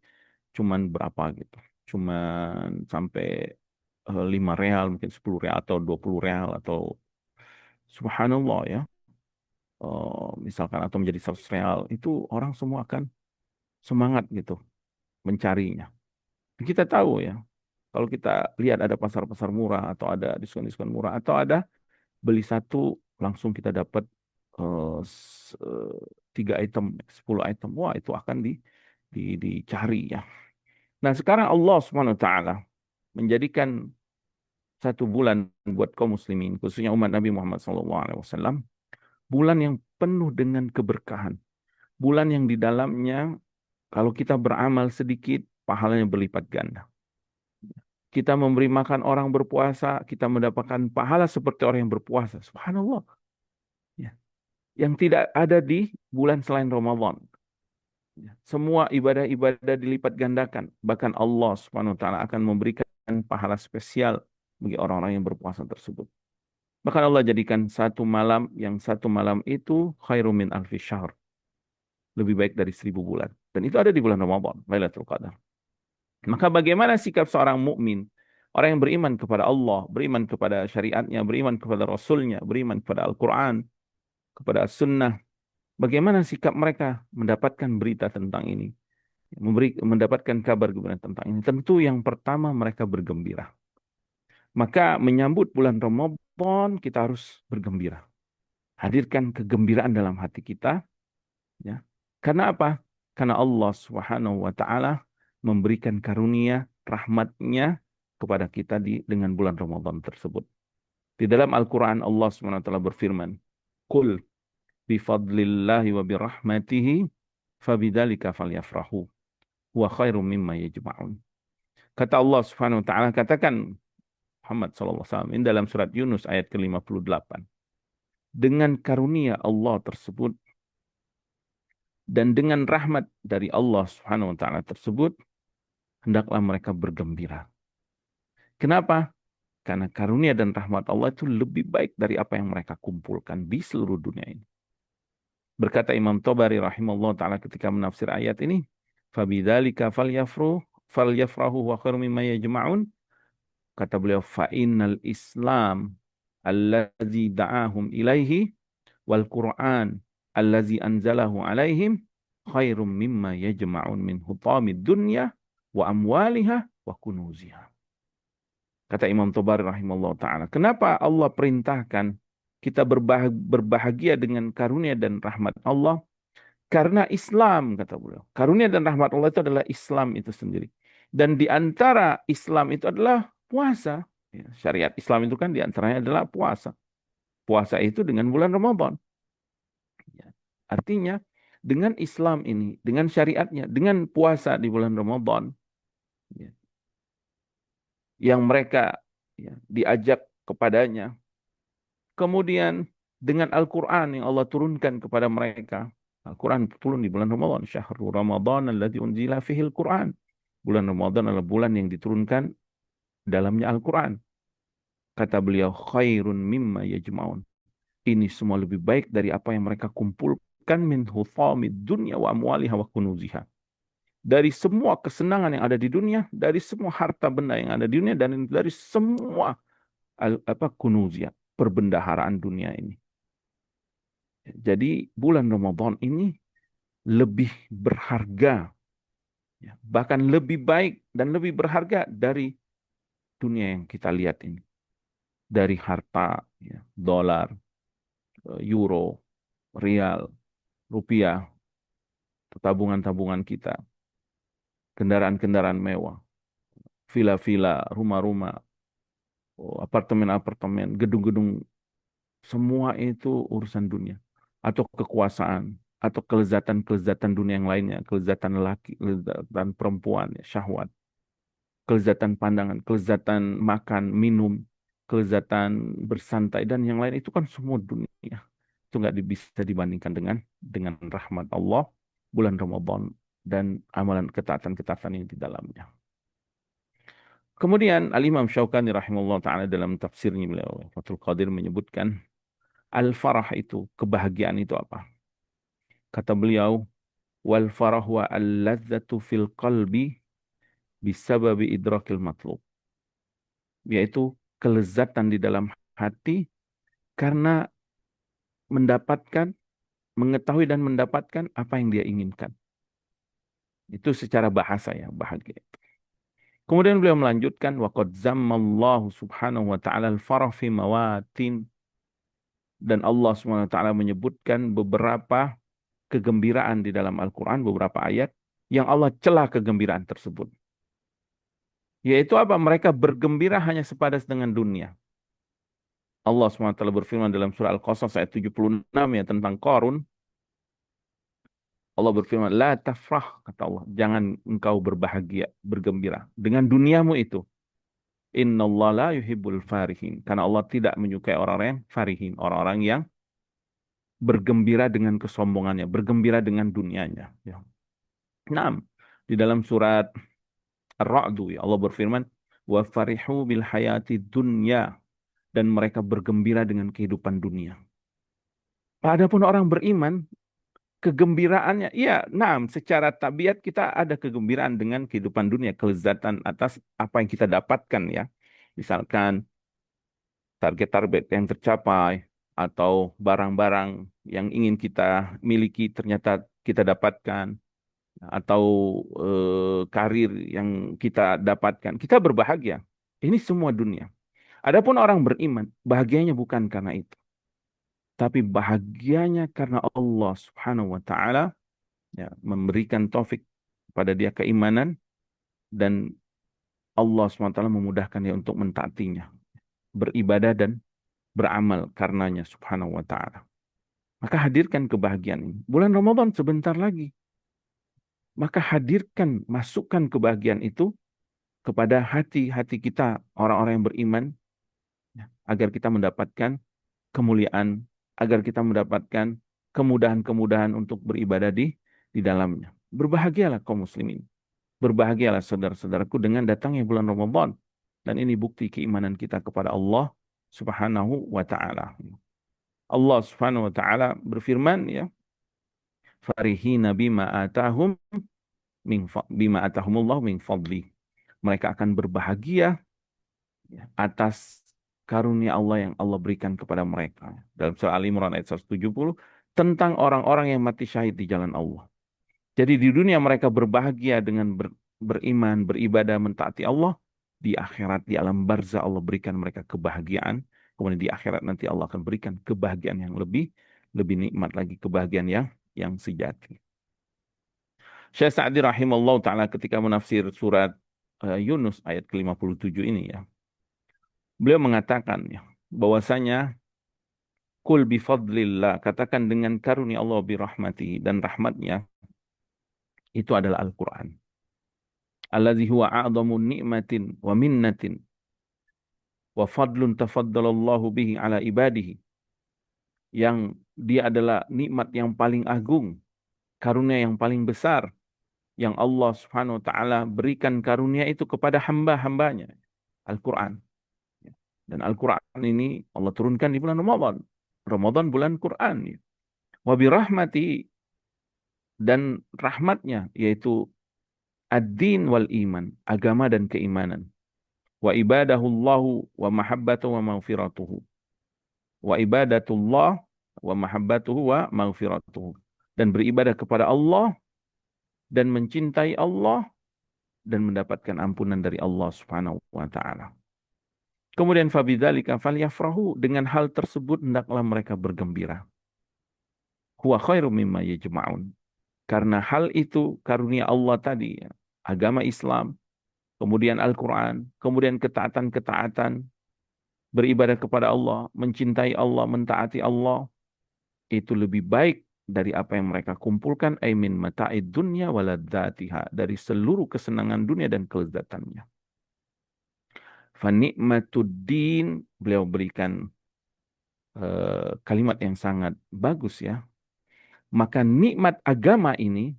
cuman berapa gitu. Cuman sampai 5 real, mungkin 10 real, atau 20 real, atau subhanallah ya. Misalkan atau menjadi 100 real, itu orang semua akan semangat gitu mencarinya. Kita tahu ya, kalau kita lihat ada pasar-pasar murah atau ada diskon-diskon murah atau ada beli satu langsung kita dapat eh, s- eh, 3 item, 10 item, wah itu akan dicari ya. Nah sekarang Allah Subhanahu Wa Taala menjadikan satu bulan buat kaum muslimin, khususnya umat Nabi Muhammad SAW, bulan yang penuh dengan keberkahan, bulan yang di dalamnya kalau kita beramal sedikit, pahalanya berlipat ganda. Kita memberi makan orang berpuasa, kita mendapatkan pahala seperti orang yang berpuasa. Subhanallah. Ya. Yang tidak ada di bulan selain Ramadan. Ya. Semua ibadah-ibadah dilipat gandakan. Bahkan Allah Subhanahu wa taala akan memberikan pahala spesial bagi orang-orang yang berpuasa tersebut. Bahkan Allah jadikan satu malam, yang satu malam itu khairum min alfi syahr. Lebih baik dari 1.000 bulan. Dan itu ada di bulan Ramadan, Lailatul Qadar. Maka bagaimana sikap seorang mukmin, orang yang beriman kepada Allah, beriman kepada syariatnya, beriman kepada Rasulnya, beriman kepada Al-Quran, kepada Sunnah. Bagaimana sikap mereka mendapatkan berita tentang ini, mendapatkan kabar gembira tentang ini. Tentu yang pertama mereka bergembira. Maka menyambut bulan Ramadan kita harus bergembira. Hadirkan kegembiraan dalam hati kita, ya. Karena apa? Karena Allah Subhanahu wa taala memberikan karunia rahmatnya kepada kita dengan bulan Ramadan tersebut. Di dalam Al-Qur'an Allah Subhanahu wa taala berfirman, "Qul bi fadlillahi wa bi rahmatihi fabidzalika falyafrahu huwa khairum mimma yajma'un." Kata Allah Subhanahu wa taala, katakan Muhammad sallallahu alaihi wasallam dalam surat Yunus ayat ke-58. Dengan karunia Allah tersebut dan dengan rahmat dari Allah Subhanahu wa taala tersebut, hendaklah mereka bergembira. Kenapa? Karena karunia dan rahmat Allah itu lebih baik dari apa yang mereka kumpulkan di seluruh dunia ini. Berkata Imam Tabari rahimahullah taala ketika menafsir ayat ini, "Fabidzalika falyafrahu wa khairum mimma yajma'un." Kata beliau, "Fa innal Islam allazi da'ahum ilaihi wal Qur'an allazi anzalahu alaihim khairum mimma yajma'un min hutamid dunya wa amwaliha wa kunuziha." Kata Imam Tabari rahimahullah ta'ala. Kenapa Allah perintahkan kita berbahagia dengan karunia dan rahmat Allah? Karena Islam, kata beliau. Karunia dan rahmat Allah itu adalah Islam itu sendiri. Dan di antara Islam itu adalah puasa. Ya, syariat Islam itu kan di antaranya adalah puasa. Puasa itu dengan bulan Ramadan. Ya. Artinya dengan Islam ini, dengan syariatnya, dengan puasa di bulan Ramadan, ya, yang mereka, ya, diajak kepadanya, Kemudian dengan Al-Quran yang Allah turunkan kepada mereka. Al-Quran turun di bulan Ramadan. Syahrul Ramadan alladzi unzila fihil Quran. Bulan Ramadan adalah bulan yang diturunkan dalamnya Al-Quran. Kata beliau, khairun mimma yajma'un. Ini semua lebih baik dari apa yang mereka kumpulkan min huthamid dunya wa amwaliha wa kunuziha. Dari semua kesenangan yang ada di dunia, dari semua harta benda yang ada di dunia, dan dari semua kunuzia, perbendaharaan dunia ini. Jadi bulan Ramadan ini lebih berharga, ya, bahkan lebih baik dan lebih berharga dari dunia yang kita lihat ini. Dari harta, ya, dolar, euro, rial, rupiah, tabungan-tabungan kita, kendaraan-kendaraan mewah, villa-villa, rumah-rumah, apartemen-apartemen, gedung-gedung, semua itu urusan dunia. Atau kekuasaan, atau kelezatan-kelezatan dunia yang lainnya, kelezatan lelaki, kelezatan perempuan, ya, syahwat, kelezatan pandangan, kelezatan makan, minum, kelezatan bersantai, dan yang lain itu kan semua dunia. Itu nggak bisa dibandingkan dengan rahmat Allah, bulan Ramadan, dan amalan ketaatan-ketaatan yang di dalamnya. Kemudian Al-Imam Syaukani rahimahullah ta'ala dalam tafsirnya beliau, Fathul Qadir menyebutkan, al-farah itu, kebahagiaan itu apa? Kata beliau, wal farah wa al-ladzatu fil qalbi bisababi idrakil matlub. Yaitu kelezatan di dalam hati karena mendapatkan, mengetahui dan mendapatkan apa yang dia inginkan. Itu secara bahasa ya, bahagia. Kemudian beliau melanjutkan, waqad zammallahu subhanahu wa ta'ala al-farah fi mawatin. Dan Allah subhanahu wa ta'ala menyebutkan beberapa kegembiraan di dalam Al-Quran, beberapa ayat, yang Allah celah kegembiraan tersebut. Yaitu apa? Mereka bergembira hanya sepadas dengan dunia. Allah SWT berfirman dalam surah Al-Qasas ayat 76 ya tentang Qarun. Allah berfirman, la tafrah, kata Allah. Jangan engkau berbahagia, bergembira dengan duniamu itu. Inna Allah la yuhibbul farihin. Karena Allah tidak menyukai orang-orang yang farihin. Orang-orang yang bergembira dengan kesombongannya, bergembira dengan dunianya. Ya. Nah, di dalam surat Ar-Ra'du, ya, Allah berfirman, wa farihu bil hayati dunya, dan mereka bergembira dengan kehidupan dunia. Adapun orang beriman, kegembiraannya, iya, nah, secara tabiat kita ada kegembiraan dengan kehidupan dunia, kelezatan atas apa yang kita dapatkan ya. Misalkan target-target yang tercapai atau barang-barang yang ingin kita miliki ternyata kita dapatkan atau karir yang kita dapatkan, kita berbahagia. Ini semua dunia. Adapun orang beriman, bahagianya bukan karena itu. Tapi bahagianya karena Allah Subhanahu wa taala ya, memberikan taufik pada dia keimanan dan Allah Subhanahu wa taala memudahkan dia untuk mentaatinya, beribadah dan beramal karenanya Subhanahu wa taala. Maka hadirkan kebahagiaan ini. Bulan Ramadan sebentar lagi. Maka hadirkan, masukkan kebahagiaan itu kepada hati-hati kita, orang-orang yang beriman, ya, agar kita mendapatkan kemuliaan, agar kita mendapatkan kemudahan-kemudahan untuk beribadah di dalamnya. Berbahagialah kaum muslimin. Berbahagialah saudara-saudaraku dengan datangnya bulan Ramadan. Dan ini bukti keimanan kita kepada Allah Subhanahu wa taala. Allah Subhanahu wa taala berfirman ya, farihina bima atahumullah min fadli. Mereka akan berbahagia ya, atas karunia Allah yang Allah berikan kepada mereka. Dalam surah Al-Imran ayat 170 tentang orang-orang yang mati syahid di jalan Allah. Jadi di dunia mereka berbahagia dengan beriman, beribadah, mentaati Allah. Di akhirat, di alam barzah Allah berikan mereka kebahagiaan. Kemudian di akhirat nanti Allah akan berikan kebahagiaan yang lebih nikmat lagi, kebahagiaan yang sejati. Syekh Sa'di rahimahullah ta'ala ketika menafsir surat Yunus ayat ke-57 ini ya. Beliau mengatakan ya, bahwasanya kul bifadlillah, katakan dengan karunia Allah birahmati dan rahmatnya, itu adalah Al-Quran. Alladzi huwa a'zamu ni'matin wa minnatin wa fadlun tafaddalallahu bihi ala ibadihi. yang dia adalah nikmat yang paling agung, karunia yang paling besar yang Allah Subhanahu wa taala berikan karunia itu kepada hamba-hambanya, Al-Qur'an. Dan Al-Qur'an ini Allah turunkan di bulan Ramadan. Ramadan bulan Quran ya. Wa birahmati, dan rahmatnya yaitu ad-din wal iman, agama dan keimanan. Wa ibadahullahu wa mahabbatuhu wa maghfiratuhu. Wa ibadatullah wa mahabbatuhu wa maghfiratuhu. Dan beribadah kepada Allah dan mencintai Allah dan mendapatkan ampunan dari Allah Subhanahu wa taala. Kemudian fabidzalika falyafrahu, dengan hal tersebut hendaklah mereka bergembira. Huwa khairum mimma yajma'un. Karena hal itu karunia Allah tadi ya, agama Islam, kemudian Al-Qur'an, kemudian ketaatan-ketaatan, beribadah kepada Allah, mencintai Allah, mentaati Allah, itu lebih baik dari apa yang mereka kumpulkan, aimin mata'id dunya waladzatiha, dari seluruh kesenangan dunia dan kelezatannya. Fanikmatuddin, beliau berikan kalimat yang sangat bagus ya. Maka nikmat agama ini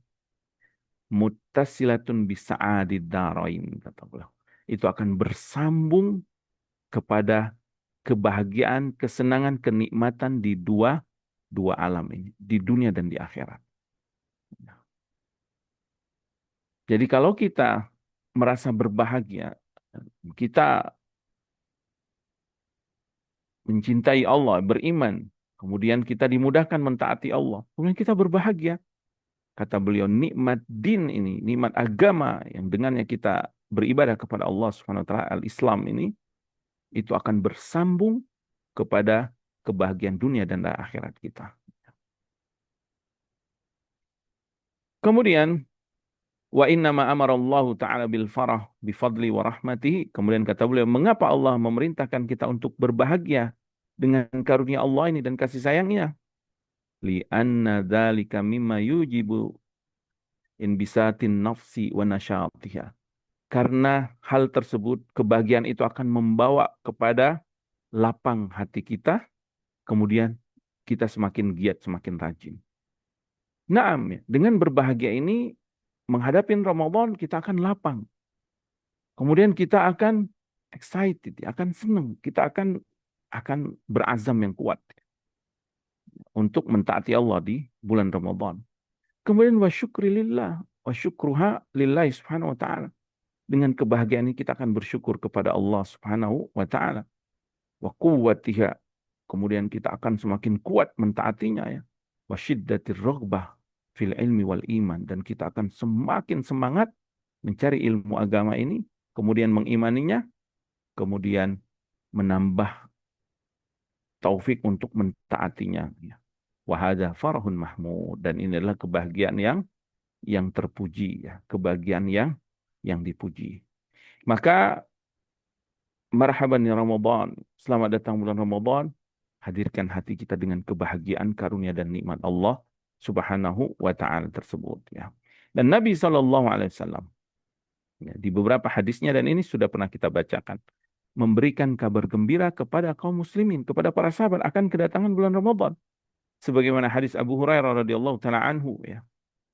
muttasilatun bisa'adid darain, kata beliau. Itu akan bersambung kepada kebahagiaan, kesenangan, kenikmatan di dua alam ini, di dunia dan di akhirat. Jadi kalau kita merasa berbahagia, kita mencintai Allah, beriman, kemudian kita dimudahkan mentaati Allah, kemudian kita berbahagia. Kata beliau, nikmat din ini, nikmat agama yang dengannya kita beribadah kepada Allah Subhanahu wa taala, al-Islam ini, itu akan bersambung kepada kebahagiaan dunia dan akhirat kita. Kemudian wa inna ma amara Allah taala bil farah bi fadli wa rahmatihi. Kemudian kata beliau, mengapa Allah memerintahkan kita untuk berbahagia dengan karunia Allah ini dan kasih sayangnya? Li anna dzalika mimma yujibu inbisatin nafsi wa nasyatiha. Karena hal tersebut, kebahagiaan itu akan membawa kepada lapang hati kita, kemudian kita semakin giat, semakin rajin. Naam, ya, dengan berbahagia ini, menghadapi Ramadan kita akan lapang. Kemudian kita akan excited, akan senang. Kita akan berazam yang kuat untuk mentaati Allah di bulan Ramadan. Kemudian wa syukri lillah, wa syukruha lillahi subhanahu wa ta'ala. Dengan kebahagiaan ini kita akan bersyukur kepada Allah Subhanahu wa taala. Wa quwwatiha. Kemudian kita akan semakin kuat mentaatinya ya. Wa syiddatir raghbah fil ilmi wal iman, dan kita akan semakin semangat mencari ilmu agama ini, kemudian mengimaninya, kemudian menambah taufik untuk mentaatinya ya. Wa hadza farahun mahmud, dan ini adalah kebahagiaan yang terpuji ya, kebahagiaan yang dipuji. Maka marhaban ya Ramadan, selamat datang bulan Ramadan, hadirkan hati kita dengan kebahagiaan, karunia dan nikmat Allah Subhanahu wa taala tersebut ya. Dan Nabi SAW ya, di beberapa hadisnya, dan ini sudah pernah kita bacakan, memberikan kabar gembira kepada kaum muslimin, kepada para sahabat akan kedatangan bulan Ramadan. Sebagaimana hadis Abu Hurairah radhiyallahu taala anhu ya,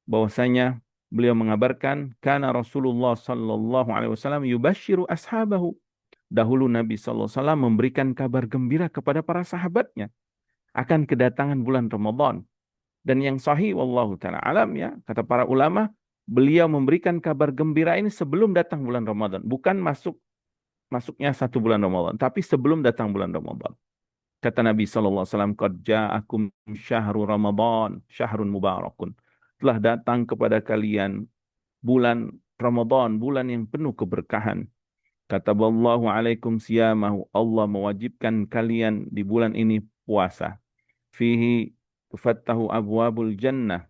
bahwasanya beliau mengabarkan, kana Rasulullah sallallahu alaihi wasallam yubashiru ashabahu. Dahulu Nabi sallallahu alaihi wasallam memberikan kabar gembira kepada para sahabatnya akan kedatangan bulan Ramadan. Dan yang sahih wallahu taala alam ya, kata para ulama, beliau memberikan kabar gembira ini sebelum datang bulan Ramadan, bukan masuknya satu bulan Ramadan, tapi sebelum datang bulan Ramadan. Kata Nabi sallallahu alaihi wasallam, qad ja'akum syahrul Ramadan, syahrun mubarakun. Telah datang kepada kalian bulan Ramadan, bulan yang penuh keberkahan. Kataballahu alaikum siyamahu. Allah mewajibkan kalian di bulan ini puasa. Fihi tufattahu abwabul jannah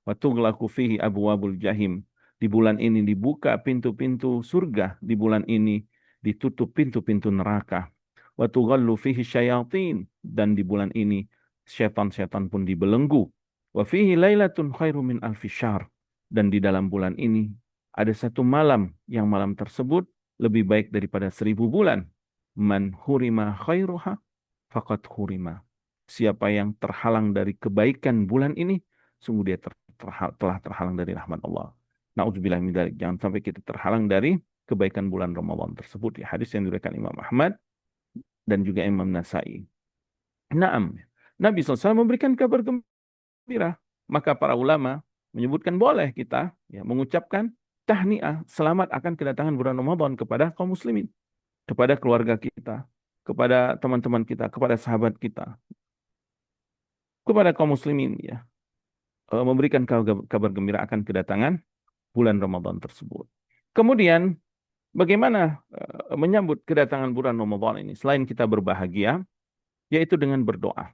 wa tughlaqu fihi abwabul jahim. Di bulan ini dibuka pintu-pintu surga, di bulan ini ditutup pintu-pintu neraka. Wa tughallu fihi syayatin, dan di bulan ini setan-setan pun dibelenggu. Wa fihi lailatun khairu min alfi syahr, dan di dalam bulan ini ada satu malam yang malam tersebut lebih baik daripada 1000 bulan. Man hurima khairuha faqad hurima. siapa yang terhalang dari kebaikan bulan ini, sungguh dia telah terhalang dari rahmat Allah. Nauzubillah min dzalik. Jangan sampai kita terhalang dari kebaikan bulan Ramadan tersebut. Ya, hadis yang diriwayatkan Imam Ahmad dan juga Imam Nasai. Naam. Nabi SAW memberikan kabar gembira. Maka para ulama menyebutkan boleh kita ya, mengucapkan tahniah, selamat akan kedatangan bulan Ramadan kepada kaum muslimin, kepada keluarga kita, kepada teman-teman kita, kepada sahabat kita, kepada kaum muslimin ya, memberikan kabar gembira akan kedatangan bulan Ramadan tersebut. Kemudian bagaimana menyambut kedatangan bulan Ramadan ini selain kita berbahagia, yaitu dengan berdoa.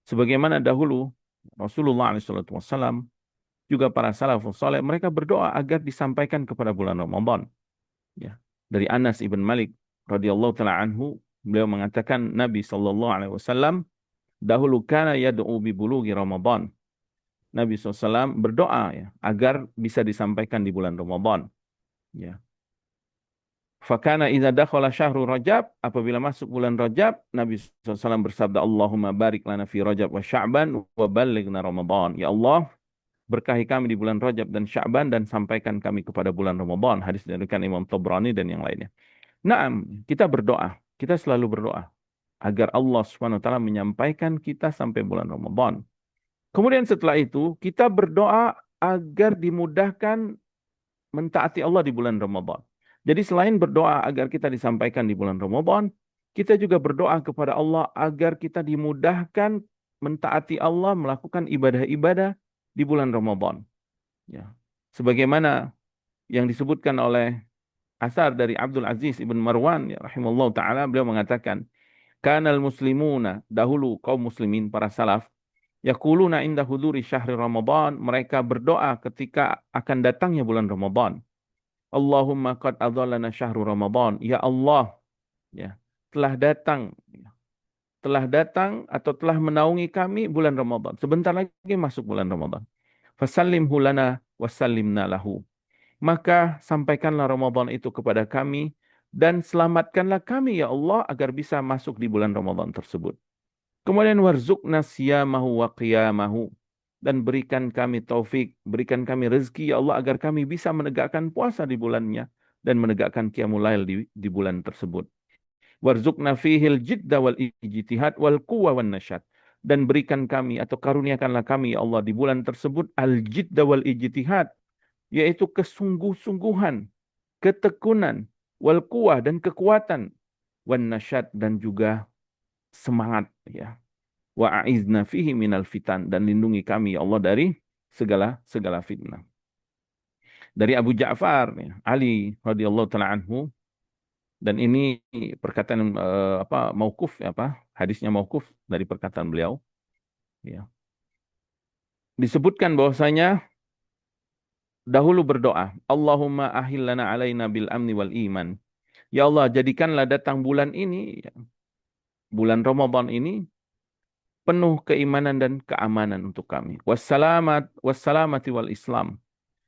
Sebagaimana dahulu Rasulullah SAW juga para salafus saleh mereka berdoa agar disampaikan kepada bulan Ramadan. Ya. Dari Anas ibn Malik radhiyallahu taala anhu, beliau mengatakan Nabi sallallahu alaihi wasallam dahulu kana yad'u bi bulughi Ramadan. Nabi SAW berdoa ya agar bisa disampaikan di bulan Ramadan. Ya. Fakana idza dakhala syahrul Rajab, apabila masuk bulan Rajab, Nabi SAW bersabda, Allahumma barik lana fi Rajab wa Sya'ban wa ballighna Ramadan. Ya Allah, berkahi kami di bulan Rajab dan Sya'ban dan sampaikan kami kepada bulan Ramadan. Hadis diriwayatkan Imam Tabrani dan yang lainnya. Naam, kita berdoa. Kita selalu berdoa agar Allah Subhanahu wa taala menyampaikan kita sampai bulan Ramadan. Kemudian setelah itu, kita berdoa agar dimudahkan mentaati Allah di bulan Ramadan. Jadi selain berdoa agar kita disampaikan di bulan Ramadan, kita juga berdoa kepada Allah agar kita dimudahkan mentaati Allah, melakukan ibadah-ibadah di bulan Ramadan. Ya. Sebagaimana yang disebutkan oleh asar dari Abdul Aziz ibn Marwan, ya, rahimahullah ta'ala, beliau mengatakan, Kanal muslimuna, dahulu kaum muslimin, para salaf, yaquluna inda huduri syahri Ramadan, mereka berdoa ketika akan datangnya bulan Ramadan. Allahumma qad adhallana syahru Ramadan. Ya Allah, ya, telah datang, ya, telah datang atau telah menaungi kami bulan Ramadan. Sebentar lagi masuk bulan Ramadan. Fasallimhu lana wasallimna lahu. Maka sampaikanlah Ramadan itu kepada kami dan selamatkanlah kami ya Allah agar bisa masuk di bulan Ramadan tersebut. Kemudian warzuqna siyamahu wa qiyamahu, dan berikan kami taufik, berikan kami rezeki ya Allah agar kami bisa menegakkan puasa di bulannya dan menegakkan qiyamul lail di bulan tersebut. Warzuqna fihil jidda wal ijtihad wal quwwa wan nasyad, dan berikan kami atau karuniakanlah kami ya Allah di bulan tersebut al jidda wal ijtihad, yaitu kesungguh-sungguhan, ketekunan, wal quwwah dan kekuatan, wan nasyad dan juga semangat ya. Wa a'izna fihi minal fitan, dan lindungi kami ya Allah dari segala fitnah. Dari Abu Ja'far ya, Ali radhiyallahu taala anhu, dan ini perkataan mauquf ya, hadisnya mauquf dari perkataan beliau ya. Disebutkan bahwasanya dahulu berdoa, Allahumma ahillana alaina bil amni wal iman. Ya Allah, jadikanlah datang bulan ini, bulan Ramadan ini, penuh keimanan dan keamanan untuk kami. Wassalamati wal Islam.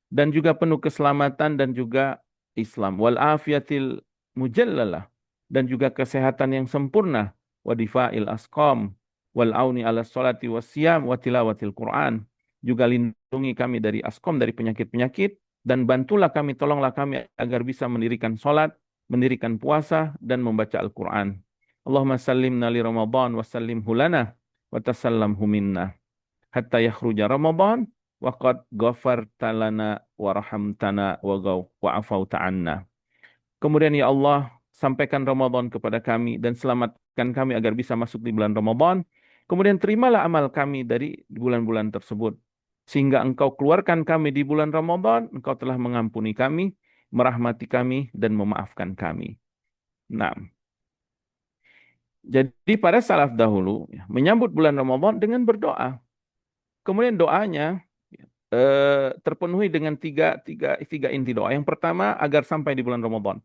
Dan juga penuh keselamatan dan juga Islam. Wal afiyatil mujallalah. Dan juga kesehatan yang sempurna. Wadifa'il asqam. Wal auni ala salati wassiyam wa tilawatil Quran. Juga lindungi kami dari asqam, dari penyakit-penyakit. Dan bantulah kami, tolonglah kami agar bisa mendirikan salat, mendirikan puasa, dan membaca Al-Quran. Allahumma sallimna li Ramadan wa sallimhu lana wa tasallamhu minna hatta yakhruja Ramadan wa qad ghafarta lana wa rahamtana wa afauta anna. Kemudian ya Allah, sampaikan Ramadan kepada kami dan selamatkan kami agar bisa masuk di bulan Ramadan. Kemudian terimalah amal kami dari bulan-bulan tersebut. Sehingga engkau keluarkan kami di bulan Ramadan, engkau telah mengampuni kami, merahmati kami, dan memaafkan kami. Nah, jadi pada salaf dahulu ya, menyambut bulan Ramadan dengan berdoa. Kemudian doanya terpenuhi dengan tiga inti doa. Yang pertama, agar sampai di bulan Ramadan.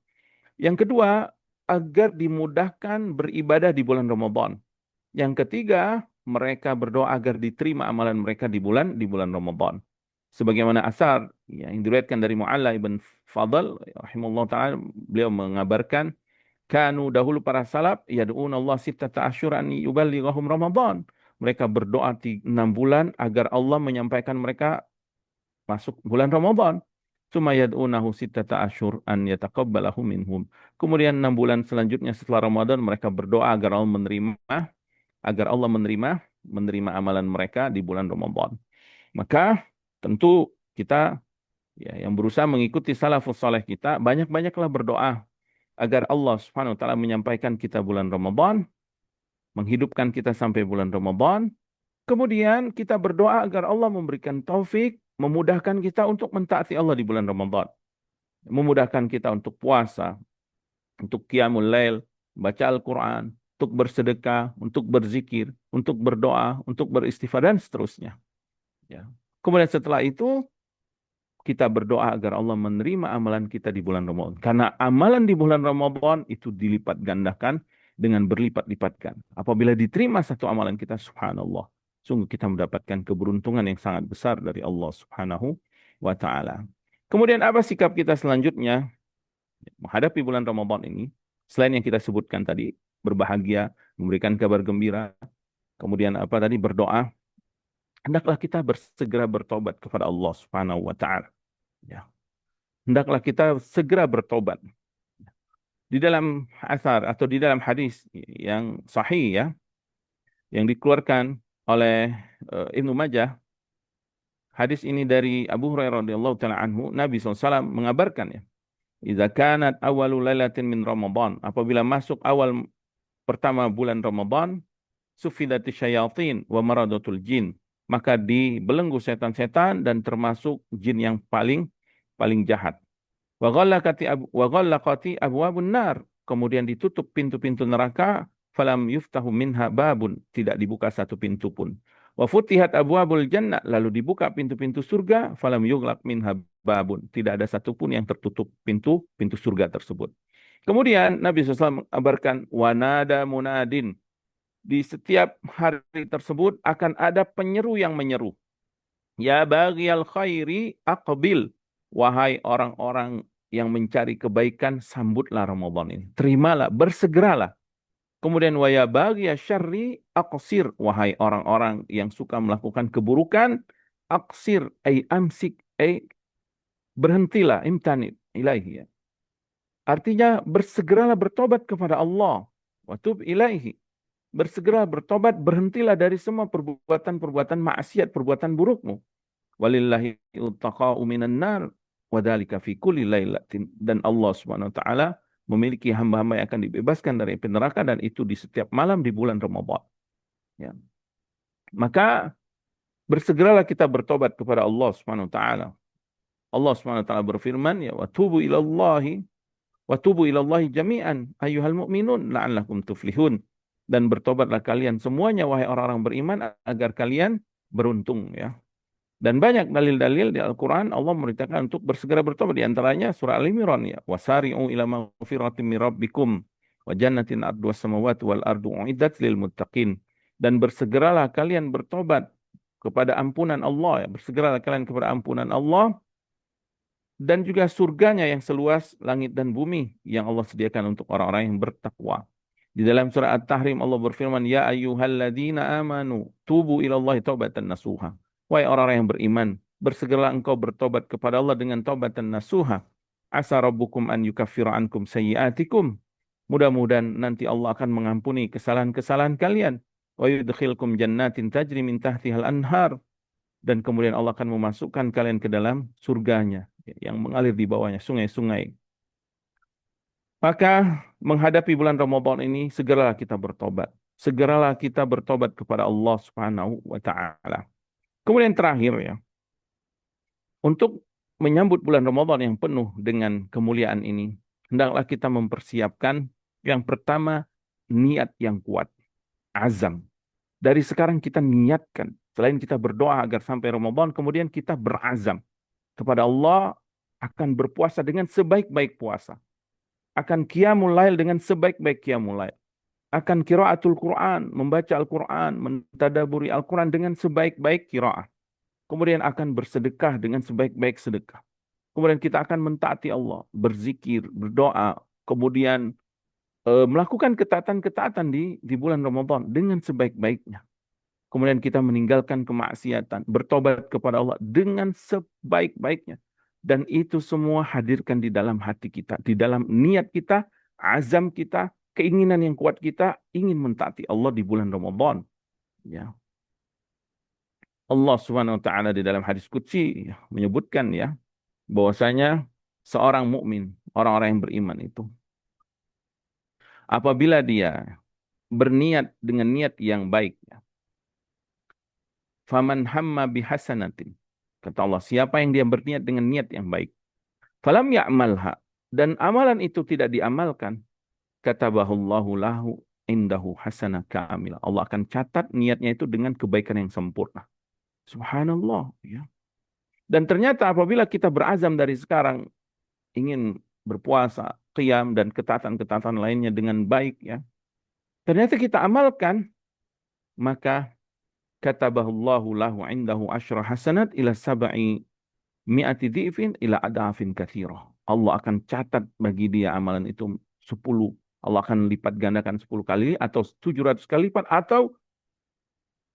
Yang kedua, agar dimudahkan beribadah di bulan Ramadan. Yang ketiga, mereka berdoa agar diterima amalan mereka di bulan Ramadan. Sebagaimana asar yang diriwayatkan dari Mu'alla ibn Fadl rahimahullah ta'ala, beliau mengabarkan Kanu dahulu para salaf yad'una Allah sittata asyuran yuballighahum Ramadan. Mereka berdoa 6 bulan agar Allah menyampaikan mereka masuk bulan Ramadan. Tsumma yad'unahu sittata asyhur an yataqabbalahu minhum. Kemudian 6 bulan selanjutnya setelah Ramadan mereka berdoa agar Allah menerima amalan mereka di bulan Ramadan. Maka tentu kita ya yang berusaha mengikuti salafus saleh kita banyak-banyaklah berdoa agar Allah Subhanahu wa taala menyampaikan kita bulan Ramadan, menghidupkan kita sampai bulan Ramadan. Kemudian kita berdoa agar Allah memberikan taufik, memudahkan kita untuk mentaati Allah di bulan Ramadan. Memudahkan kita untuk puasa, untuk qiyamul lail, baca Al-Quran, untuk bersedekah, untuk berzikir, untuk berdoa, untuk beristighfar, dan seterusnya. Ya. Kemudian setelah itu, kita berdoa agar Allah menerima amalan kita di bulan Ramadan. Karena amalan di bulan Ramadan itu dilipat gandakan dengan berlipat-lipatkan. Apabila diterima satu amalan kita, subhanallah. Sungguh kita mendapatkan keberuntungan yang sangat besar dari Allah Subhanahu wa Ta'ala. Kemudian apa sikap kita selanjutnya menghadapi bulan Ramadan ini? Selain yang kita sebutkan tadi, berbahagia, memberikan kabar gembira, kemudian apa tadi berdoa, hendaklah kita segera bertobat kepada Allah Subhanahu wa Ta'ala. Ya. Hendaklah kita segera bertobat. Di dalam asar atau di dalam hadis yang sahih ya, yang dikeluarkan oleh Ibnu Majah, hadis ini dari Abu Hurairah radhiyallahu taala anhu, Nabi SAW mengabarkan ya, "Idza kanat awwalu lailatin min Ramadan," apabila masuk awal pertama bulan Ramadan, "sufidati syayatin wa maradatul jin," maka dibelenggu setan-setan dan termasuk jin yang paling paling jahat. Wa ghallaqati abwabun nar. Kemudian ditutup pintu-pintu neraka. Falam yuftahu minha babun. Tidak dibuka satu pintu pun. Wa futihat abwabul jannah. Lalu dibuka pintu-pintu surga. Falam yughlaq minha babun. Tidak ada satupun yang tertutup pintu surga tersebut. Kemudian Nabi SAW mengabarkan wanada munadin. Di setiap hari tersebut akan ada penyeru yang menyeru. Ya baghiyal khairi aqbil. Wahai orang-orang yang mencari kebaikan, sambutlah Ramadan ini. Terimalah, bersegeralah. Kemudian wa ya baghiyal syarri aqsir. Wahai orang-orang yang suka melakukan keburukan, aqsir ay amsik ay berhentilah, imtani ilaihi. Artinya bersegeralah bertobat kepada Allah. Wa tub ilaihi. Bersegera bertobat, berhentilah dari semua perbuatan-perbuatan maksiat, perbuatan burukmu. Walillahi uttaqa'u minan nar wa dzalika fi kulli lailatin. Dan Allah Subhanahu wa taala memiliki hamba-hamba yang akan dibebaskan dari api neraka dan itu di setiap malam di bulan Ramadan. Ya. Maka bersegeralah kita bertobat kepada Allah Subhanahu wa taala. Allah Subhanahu wa taala berfirman, ya wa tubu ilallahi jami'an ayyuhal mu'minun la'allakum tuflihun. Dan bertobatlah kalian semuanya wahai orang-orang beriman agar kalian beruntung ya. Dan banyak dalil-dalil di Al-Quran Allah memerintahkan untuk bersegera bertobat. Di antaranya surah Al-Imran ya. Wasari'u ila maghfiratin min rabbikum wa jannatin arduha samawati wal ardu uiddat lil muttaqin. Dan bersegeralah kalian bertobat kepada ampunan Allah ya. Bersegeralah kalian kepada ampunan Allah dan juga surganya yang seluas langit dan bumi yang Allah sediakan untuk orang-orang yang bertakwa. Di dalam surah At-Tahrim Allah berfirman, ya ayyuhalladzina amanu tubu ilallahi taubatan nasuha. Wahai orang-orang yang beriman, bersegeralah engkau bertobat kepada Allah dengan taubatan nasuha. Asa rabbukum an yukaffira ankum sayyiatikum. Mudah-mudahan nanti Allah akan mengampuni kesalahan-kesalahan kalian. Wa yudkhilkum jannatin tajri min tahtihal anhar. Dan kemudian Allah akan memasukkan kalian ke dalam surganya yang mengalir di bawahnya sungai-sungai. Maka menghadapi bulan Ramadan ini segeralah kita bertobat. Segeralah kita bertobat kepada Allah Subhanahu wa taala. Kemudian terakhir ya. Untuk menyambut bulan Ramadan yang penuh dengan kemuliaan ini, hendaklah kita mempersiapkan yang pertama niat yang kuat, azam. Dari sekarang kita niatkan, selain kita berdoa agar sampai Ramadan, kemudian kita berazam kepada Allah akan berpuasa dengan sebaik-baik puasa. Akan qiyamul lail dengan sebaik-baik qiyamul lail. Akan qiraatul Quran, membaca Al-Quran, mentadaburi Al-Quran dengan sebaik-baik qiraah. Kemudian akan bersedekah dengan sebaik-baik sedekah. Kemudian kita akan mentaati Allah, berzikir, berdoa, kemudian melakukan ketaatan-ketaatan di bulan Ramadan dengan sebaik-baiknya. Kemudian kita meninggalkan kemaksiatan, bertobat kepada Allah dengan sebaik-baiknya. Dan itu semua hadirkan di dalam hati kita, di dalam niat kita, azam kita, keinginan yang kuat kita ingin mentaati Allah di bulan Ramadan. Ya. Allah Subhanahu wa taala di dalam hadis qudsi menyebutkan ya bahwasanya seorang mukmin, orang-orang yang beriman itu apabila dia berniat dengan niat yang baik, ya, faman hamma bihasanatin. Kata Allah, siapa yang dia berniat dengan niat yang baik, falam ya'malha, dan amalan itu tidak diamalkan, katabahullahu lahu indahu hasanah kamilah. Allah akan catat niatnya itu dengan kebaikan yang sempurna. Subhanallah, ya. Dan ternyata apabila kita berazam dari sekarang ingin berpuasa, qiyam dan ketaatan-ketaatan lainnya dengan baik, ya. Ternyata kita amalkan, maka katabahullahu lahu indahu asyra hasanat ila sab'i mi'ati dhi'fin ila adafin katsirah. Allah akan catat bagi dia amalan itu 10. Allah akan lipat gandakan 10 kali atau 700 kali lipat atau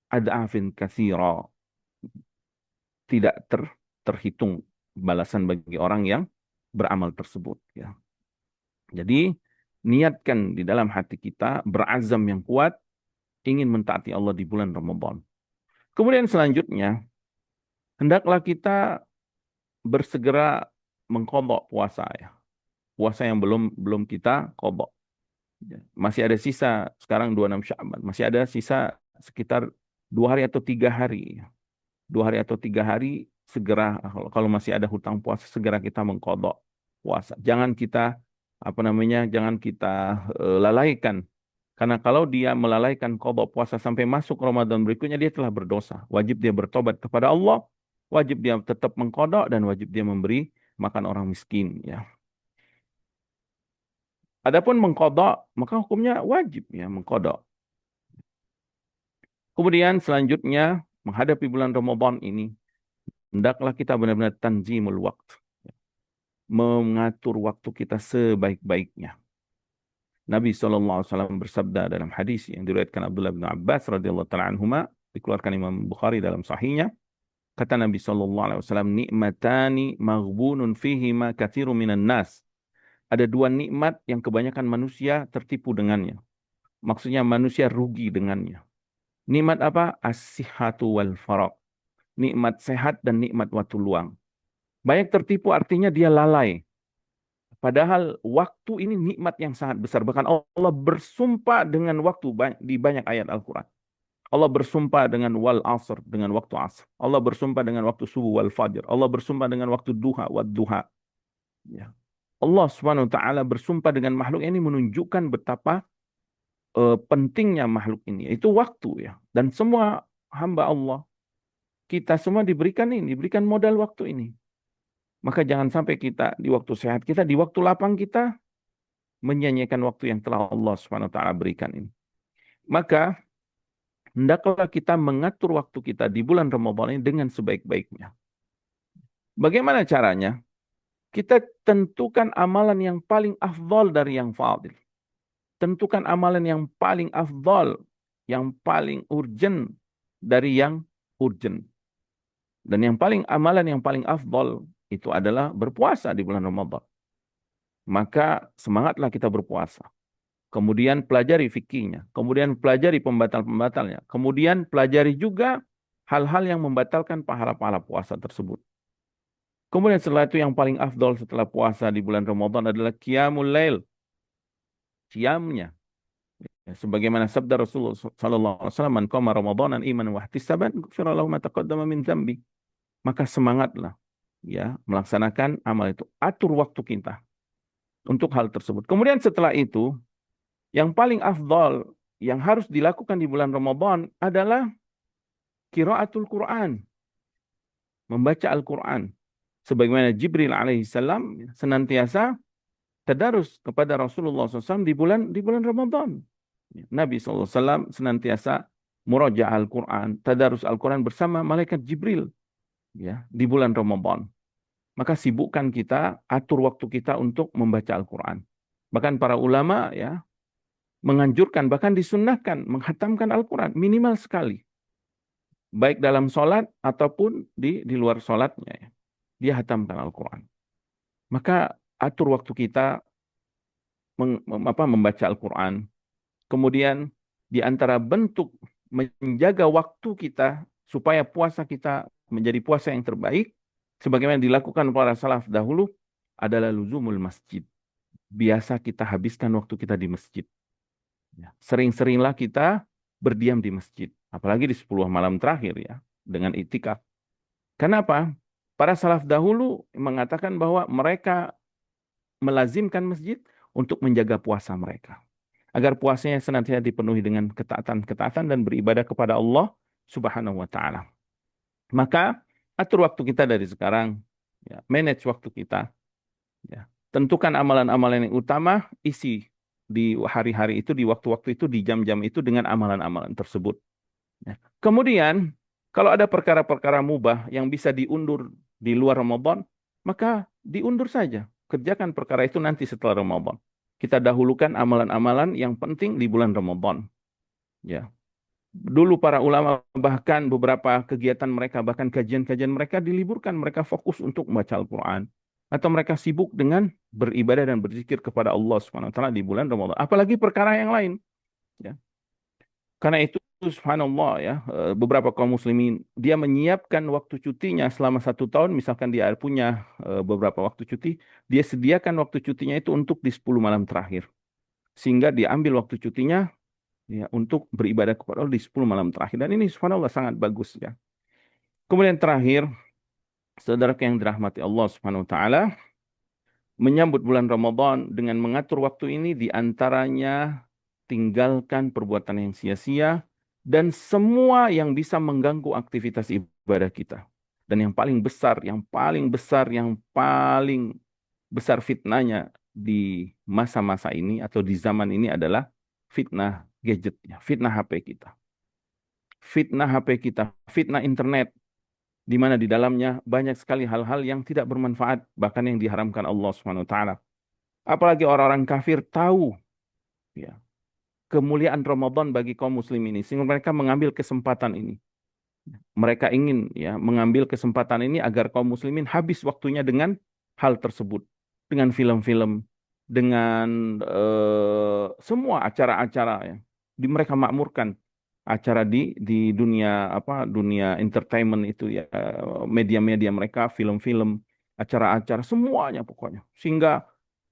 adafin katsirah. Tidak terhitung balasan bagi orang yang beramal tersebut, ya. Jadi niatkan di dalam hati kita berazam yang kuat ingin mentaati Allah di bulan Ramadan. Kemudian selanjutnya hendaklah kita bersegera mengqadha puasa, ya. Puasa yang belum kita qadha. Ya. Masih ada sisa sekarang 26 Sya'ban, masih ada sisa sekitar 2 hari atau 3 hari. 2 hari atau 3 hari segera kalau masih ada hutang puasa segera kita mengqadha puasa. Jangan kita jangan kita lalaikan. Karena kalau dia melalaikan qadha puasa sampai masuk Ramadan berikutnya dia telah berdosa. Wajib dia bertobat kepada Allah, wajib dia tetap mengqadha dan wajib dia memberi makan orang miskin, ya. Adapun mengqadha maka hukumnya wajib, ya, mengqadha. Kemudian selanjutnya menghadapi bulan Ramadan ini hendaklah kita benar-benar tanzimul waktu, mengatur waktu kita sebaik-baiknya. Nabi SAW bersabda dalam hadis yang diriwayatkan Abdullah bin Abbas radhiyallahu taala anhuma, dikeluarkan Imam Bukhari dalam sahihnya, kata Nabi SAW, nikmatani maghbunun fihima katsirun minan nas. Ada 2 nikmat yang kebanyakan manusia tertipu dengannya. Maksudnya manusia rugi dengannya. Nikmat apa? As-sihhatu wal faragh. Nikmat sehat dan nikmat waktu luang. Banyak tertipu artinya dia lalai. Padahal waktu ini nikmat yang sangat besar. Bahkan Allah bersumpah dengan waktu di banyak ayat Al-Quran. Allah bersumpah dengan wal asr, dengan waktu asr. Allah bersumpah dengan waktu subuh wal fajr. Allah bersumpah dengan waktu duha wad duha. Ya. Allah Subhanahu wa taala bersumpah dengan makhluk ini menunjukkan betapa pentingnya makhluk ini. Itu waktu, ya. Dan semua hamba Allah, kita semua diberikan modal waktu ini. Maka jangan sampai kita di waktu sehat kita, di waktu lapang kita menyanyikan waktu yang telah Allah Subhanahu wa taala berikan ini. Maka hendaklah kita mengatur waktu kita di bulan Ramadan ini dengan sebaik-baiknya. Bagaimana caranya? Kita tentukan amalan yang paling afdal dari yang fadil. Tentukan amalan yang paling afdal, yang paling urgent dari yang urgent. Dan amalan yang paling afdal itu adalah berpuasa di bulan Ramadan. Maka semangatlah kita berpuasa. Kemudian pelajari fikihnya. Kemudian pelajari pembatal-pembatalnya. Kemudian pelajari juga hal-hal yang membatalkan pahala-pahala puasa tersebut. Kemudian setelah itu yang paling afdal setelah puasa di bulan Ramadan adalah qiyamul lail. Qiyamnya. Ya, sebagaimana sabda Rasulullah sallallahu alaihi wasallam, "Man qama ramadanan imanan wa ihtisaban, ghufira lahu ma taqaddama min dzambi." Maka semangatlah, ya, melaksanakan amal itu. Atur waktu kita untuk hal tersebut. Kemudian setelah itu, yang paling afdal yang harus dilakukan di bulan Ramadan adalah qiraatul Quran. Membaca Al-Quran. Sebagaimana Jibril alaihissalam senantiasa tadarus kepada Rasulullah SAW di bulan Ramadan. Nabi SAW senantiasa muraja Al-Quran, tadarus Al-Quran bersama malaikat Jibril, ya, di bulan Ramadan. Maka sibukkan kita, atur waktu kita untuk membaca Al-Quran. Bahkan para ulama, ya, menganjurkan, bahkan disunnahkan menghatamkan Al-Quran minimal sekali, baik dalam sholat ataupun di luar sholatnya, ya. Dia hatamkan Al-Quran. Maka atur waktu kita membaca Al-Quran. Kemudian di antara bentuk menjaga waktu kita supaya puasa kita menjadi puasa yang terbaik, sebagaimana dilakukan para salaf dahulu, adalah luzumul masjid. Biasa kita habiskan waktu kita di masjid. Ya. Sering-seringlah kita berdiam di masjid. Apalagi di 10 malam terakhir ya. Dengan itikaf. Kenapa? Para salaf dahulu mengatakan bahwa mereka melazimkan masjid untuk menjaga puasa mereka. Agar puasanya senantiasa dipenuhi dengan ketaatan-ketaatan dan beribadah kepada Allah Subhanahu wa taala. Maka atur waktu kita dari sekarang, ya, manage waktu kita, ya. Tentukan amalan-amalan yang utama, isi di hari-hari itu, di waktu-waktu itu, di jam-jam itu dengan amalan-amalan tersebut. Ya. Kemudian, kalau ada perkara-perkara mubah yang bisa diundur di luar Ramadan, maka diundur saja. Kerjakan perkara itu nanti setelah Ramadan. Kita dahulukan amalan-amalan yang penting di bulan Ramadan. Ya. Dulu para ulama bahkan beberapa kegiatan mereka, bahkan kajian-kajian mereka diliburkan. Mereka fokus untuk membaca Al-Quran. Atau mereka sibuk dengan beribadah dan berzikir kepada Allah Subhanahu wa taala di bulan Ramadan. Apalagi perkara yang lain. Ya. Karena itu subhanallah ya, beberapa kaum muslimin dia menyiapkan waktu cutinya selama 1 tahun, misalkan dia punya beberapa waktu cuti, dia sediakan waktu cutinya itu untuk di 10 malam terakhir. Sehingga dia ambil waktu cutinya ya untuk beribadah kepada Allah di 10 malam terakhir. Dan ini subhanallah sangat bagus ya. Kemudian terakhir, saudara yang dirahmati Allah Subhanahu wa taala, menyambut bulan Ramadan dengan mengatur waktu ini diantaranya tinggalkan perbuatan yang sia-sia dan semua yang bisa mengganggu aktivitas ibadah kita. Dan yang paling besar fitnahnya di masa-masa ini atau di zaman ini adalah fitnah gadgetnya, fitnah HP kita. Fitnah HP kita, fitnah internet, di mana di dalamnya banyak sekali hal-hal yang tidak bermanfaat, bahkan yang diharamkan Allah Subhanahu wa taala. Apalagi orang-orang kafir tahu ya kemuliaan Ramadan bagi kaum muslim ini sehingga mereka mengambil kesempatan ini. Mereka ingin ya mengambil kesempatan ini agar kaum muslimin habis waktunya dengan hal tersebut, dengan film-film, dengan semua acara-acara ya. Di mereka makmurkan acara di dunia dunia entertainment itu ya, media-media mereka, film-film, acara-acara semuanya pokoknya. Sehingga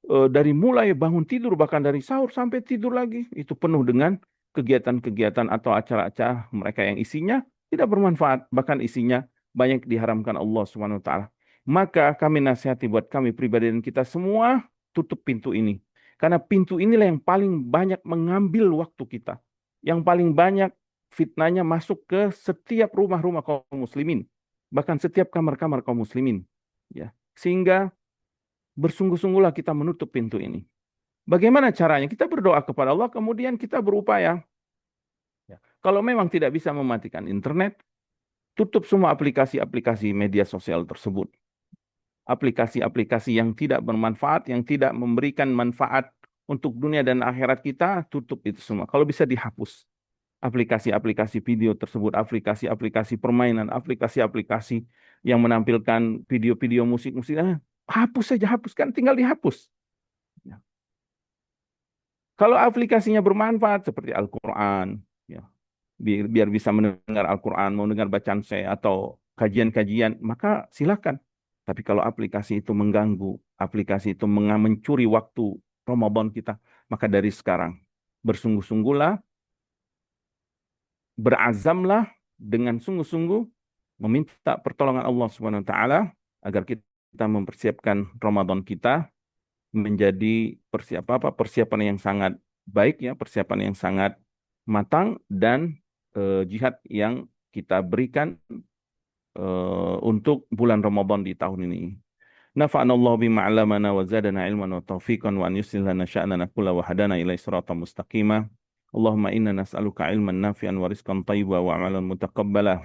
dari mulai bangun tidur bahkan dari sahur sampai tidur lagi itu penuh dengan kegiatan-kegiatan atau acara-acara mereka yang isinya tidak bermanfaat, bahkan isinya banyak diharamkan Allah Subhanahu wa taala. Maka kami nasihati buat kami pribadi dan kita semua, tutup pintu ini. Karena pintu inilah yang paling banyak mengambil waktu kita. Yang paling banyak fitnahnya masuk ke setiap rumah-rumah kaum muslimin, bahkan setiap kamar-kamar kaum muslimin. Ya. Sehingga bersungguh-sungguhlah kita menutup pintu ini. Bagaimana caranya? Kita berdoa kepada Allah, kemudian kita berupaya. Ya. Kalau memang tidak bisa mematikan internet, tutup semua aplikasi-aplikasi media sosial tersebut. Aplikasi-aplikasi yang tidak bermanfaat, yang tidak memberikan manfaat untuk dunia dan akhirat kita, tutup itu semua. Kalau bisa dihapus. Aplikasi-aplikasi video tersebut, aplikasi-aplikasi permainan, aplikasi-aplikasi yang menampilkan video-video musik-musik, hapus saja, hapuskan, tinggal dihapus. Ya. Kalau aplikasinya bermanfaat seperti Al-Quran, ya, biar bisa mendengar Al-Quran, mau dengar bacaan saya atau kajian-kajian, maka silakan. Tapi kalau aplikasi itu mengganggu, aplikasi itu mencuri waktu Ramadan kita, maka dari sekarang bersungguh-sungguhlah, berazamlah dengan sungguh-sungguh meminta pertolongan Allah Subhanahu wa taala agar kita mempersiapkan Ramadan kita menjadi persiapan yang sangat baik ya, persiapan yang sangat matang dan jihad yang kita berikan untuk bulan Ramadan di tahun ini. Nafa'ana Allah bima 'allamana wa zadana ilman wa taufiqan wa an yuslih lana sya'nana kulla wa hadana ila siratal mustaqimah. Allahumma inna nas'aluka ilman nafi'an wa rizqan thayyiban wa 'amalan mutaqabbala.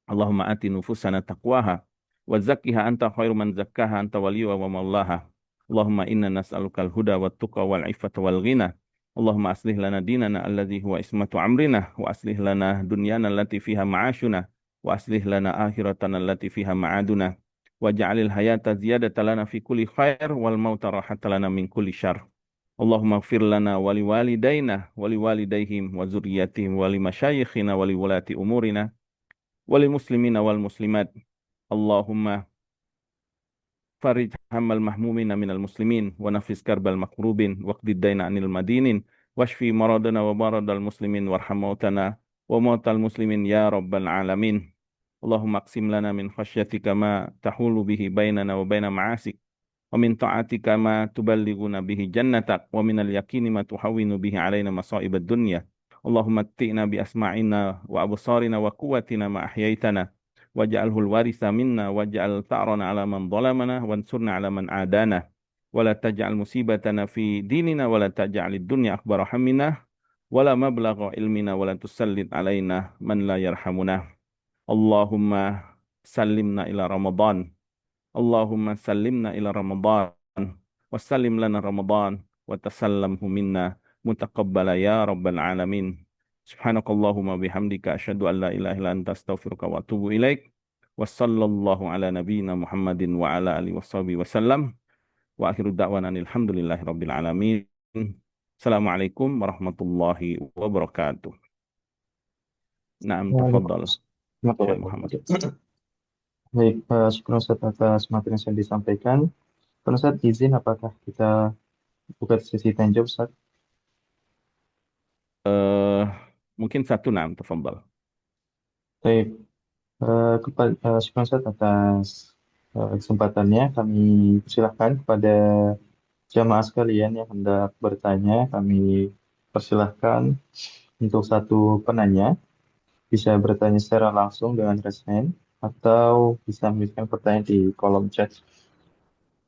Allahumma ati nufusana taqwaha wa zakkiha anta khairu man zakkaha anta waliyuha wa maulaha. Allahumma inna nas'aluka al-huda wa tuqa wal 'iffata wal ghina. اللهم أصلح لنا ديننا الذي هو عصمة أمرنا وأصلح لنا دنيانا التي فيها معاشنا وأصلح لنا آخرتنا التي فيها معادنا واجعل الحياة زيادة لنا في كل خير والموت راحة لنا من كل شر اللهم اغفر لنا ولوالدينا ولوالديهم وذريتهم ولمشايخنا ولولاة أمورنا وللمسلمين والمسلمات اللهم فرج هم المهمومين من المسلمين ونفس كرب المكروبين واقض الدين عن المدينين واشفي مرضنا ومرضى المسلمين وارحم موتنا وموتى المسلمين يا رب العالمين اللهم اقسم لنا من خشيتك ما تحول به بيننا وبين معاصيك ومن طاعتك ما تبلغنا به جنتك ومن اليقين ما تهون به علينا مصائب الدنيا اللهم متئنا بأسماعنا وأبصارنا وقوتنا ما أحييتنا واجعله الوارث منا واجعل ثأرنا على من ظلمنا وانصرنا على من عادانا ولا تجعل مصيبتنا في ديننا ولا تجعل الدنيا أكبر همنا ولا مبلغ علمنا ولا تسلط علينا من لا يرحمنا اللهم سلمنا إلى رمضان اللهم سلمنا إلى رمضان وسلم لنا رمضان وتسلمه منا متقبلا يا رب العالمين سبحانك اللهم وبحمدك أشهد أن لا إله إلا أنت أستغفرك وأتوب إليك وصلى الله على نبينا محمد وعلى آله وصحبه وسلم وآخر دعوانا أن الحمد لله رب العالمين السلام عليكم ورحمة الله وبركاته نعم تفضل Waalaikumsalam warahmatullahi Syekh محمد wabarakatuh. Baik, syukur Ustaz atas materi yang sudah disampaikan. Kalau Ustaz izin, apakah kita buka sesi tanya jawab, Ustaz? eh mungkin satu nam tafadhal. Baik, syukur Ustaz atas kesempatannya. Kami persilahkan kepada jamaah sekalian yang hendak bertanya. Kami persilahkan untuk satu penanya bisa bertanya secara langsung dengan raise hand atau bisa menuliskan pertanyaan di kolom chat.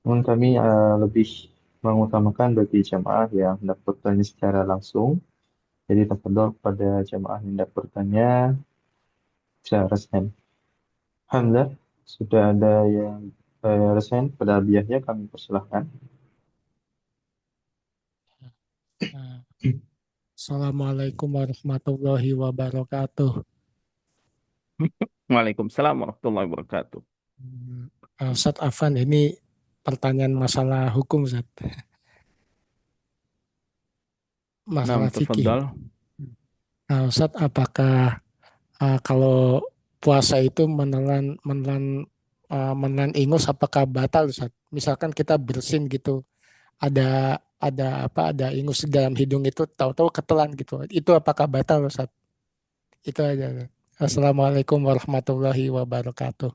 Namun kami lebih mengutamakan bagi jamaah yang hendak bertanya secara langsung. Jadi tafadhol kepada jamaah yang hendak bertanya bisa raise hand. Alhamdulillah sudah ada yang raise hand pada Abiyahnya, kami persilahkan. Nah, Assalamualaikum warahmatullahi wabarakatuh. Waalaikumsalam warahmatullahi wabarakatuh. Ustadz Afan, ini pertanyaan masalah hukum, Ustadz. Naam, Masalah fikih. tafadhal. Nah, Ustadz, apakah kalau puasa itu menelan ingus, apakah batal, Ustadz? Misalkan kita bersin gitu, ada ingus di dalam hidung itu, tahu-tahu ketelan gitu. Itu apakah batal, Ustadz? Itu aja. Assalamualaikum warahmatullahi wabarakatuh.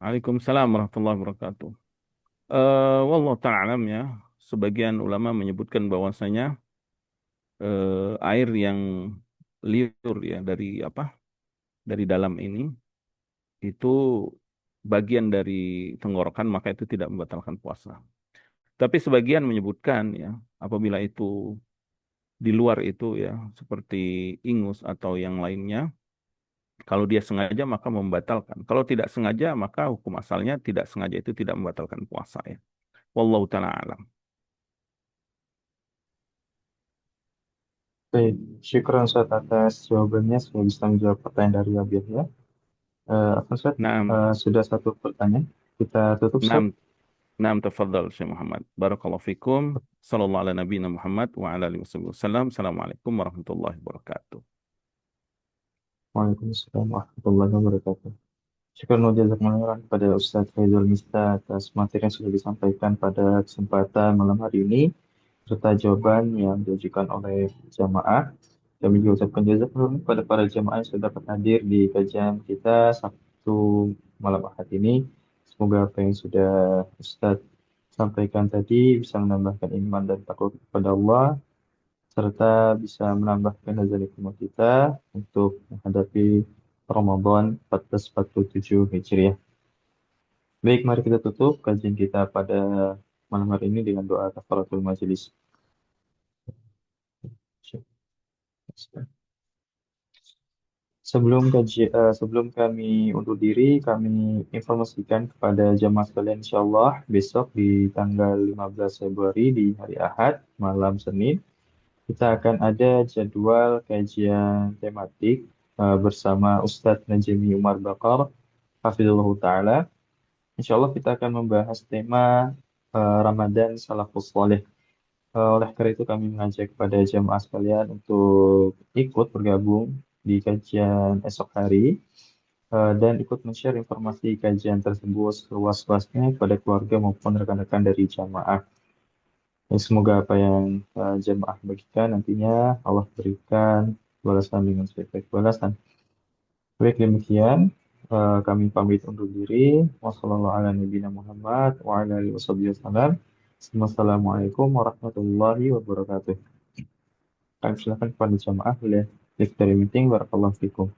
Waalaikumsalam warahmatullahi wabarakatuh. Wallahu ta'ala alam ya. Sebagian ulama menyebutkan bahwasanya air yang liur ya dari apa? Dari dalam ini itu bagian dari tenggorokan maka itu tidak membatalkan puasa. Tapi sebagian menyebutkan ya apabila itu di luar itu ya seperti ingus atau yang lainnya kalau dia sengaja maka membatalkan. Kalau tidak sengaja maka hukum asalnya tidak sengaja itu tidak membatalkan puasa ya. Wallahu taala alam. Baik, syukur Ustaz atas jawabannya. Semoga bisa menjawab pertanyaan dari Abiyahnya. Apa Ustaz? Naam, Sudah satu pertanyaan. Kita tutup Ustaz. naam, naam tafadhal Syekh Muhammad. Barakallahu fikum. Sallallahu ala nabiyina Muhammad wa ala alihi wasallam. Assalamualaikum warahmatullahi wabarakatuh. Waalaikumsalam warahmatullahi wabarakatuh. Syukur wa jazakumullah khairan kepada Ustaz Faizal Mista atas materi yang sudah disampaikan pada kesempatan malam hari ini, serta jawaban yang diajukan oleh jamaah. Kami juga ucapkan jazakumullah kepada para jamaah yang sudah dapat hadir di kajian kita Sabtu malam Ahad ini. Semoga apa yang sudah Ustaz sampaikan tadi bisa menambahkan iman dan takwa kepada Allah, serta bisa menambahkan hazal hikmah kita untuk menghadapi Ramadan 1447 Hijriah. Baik, mari kita tutup kajian kita pada malam hari ini dengan doa kafaratul majelis. Sebelum kami undur diri, kami informasikan kepada jamaah sekalian, insya Allah besok di tanggal 15 Februari di hari Ahad, malam Senin, kita akan ada jadwal kajian tematik bersama Ustadz Najmi Umar Bakar, Hafizullah Ta'ala. Insya Allah kita akan membahas tema Ramadan Salafus Saleh. Oleh karena itu kami mengajak kepada jamaah sekalian untuk ikut bergabung di kajian esok hari dan ikut men-share informasi kajian tersebut seluas-luasnya kepada keluarga maupun rekan-rekan dari jamaah. Ya, semoga apa yang jamaah bagikan nantinya Allah berikan balasan dengan sebaik-baik balasan. Baik, demikian kami pamit undur diri. Wassalamualaikum warahmatullahi wabarakatuh. Kami silakan kepada jamaah boleh dari meeting. Barakallahu fikum.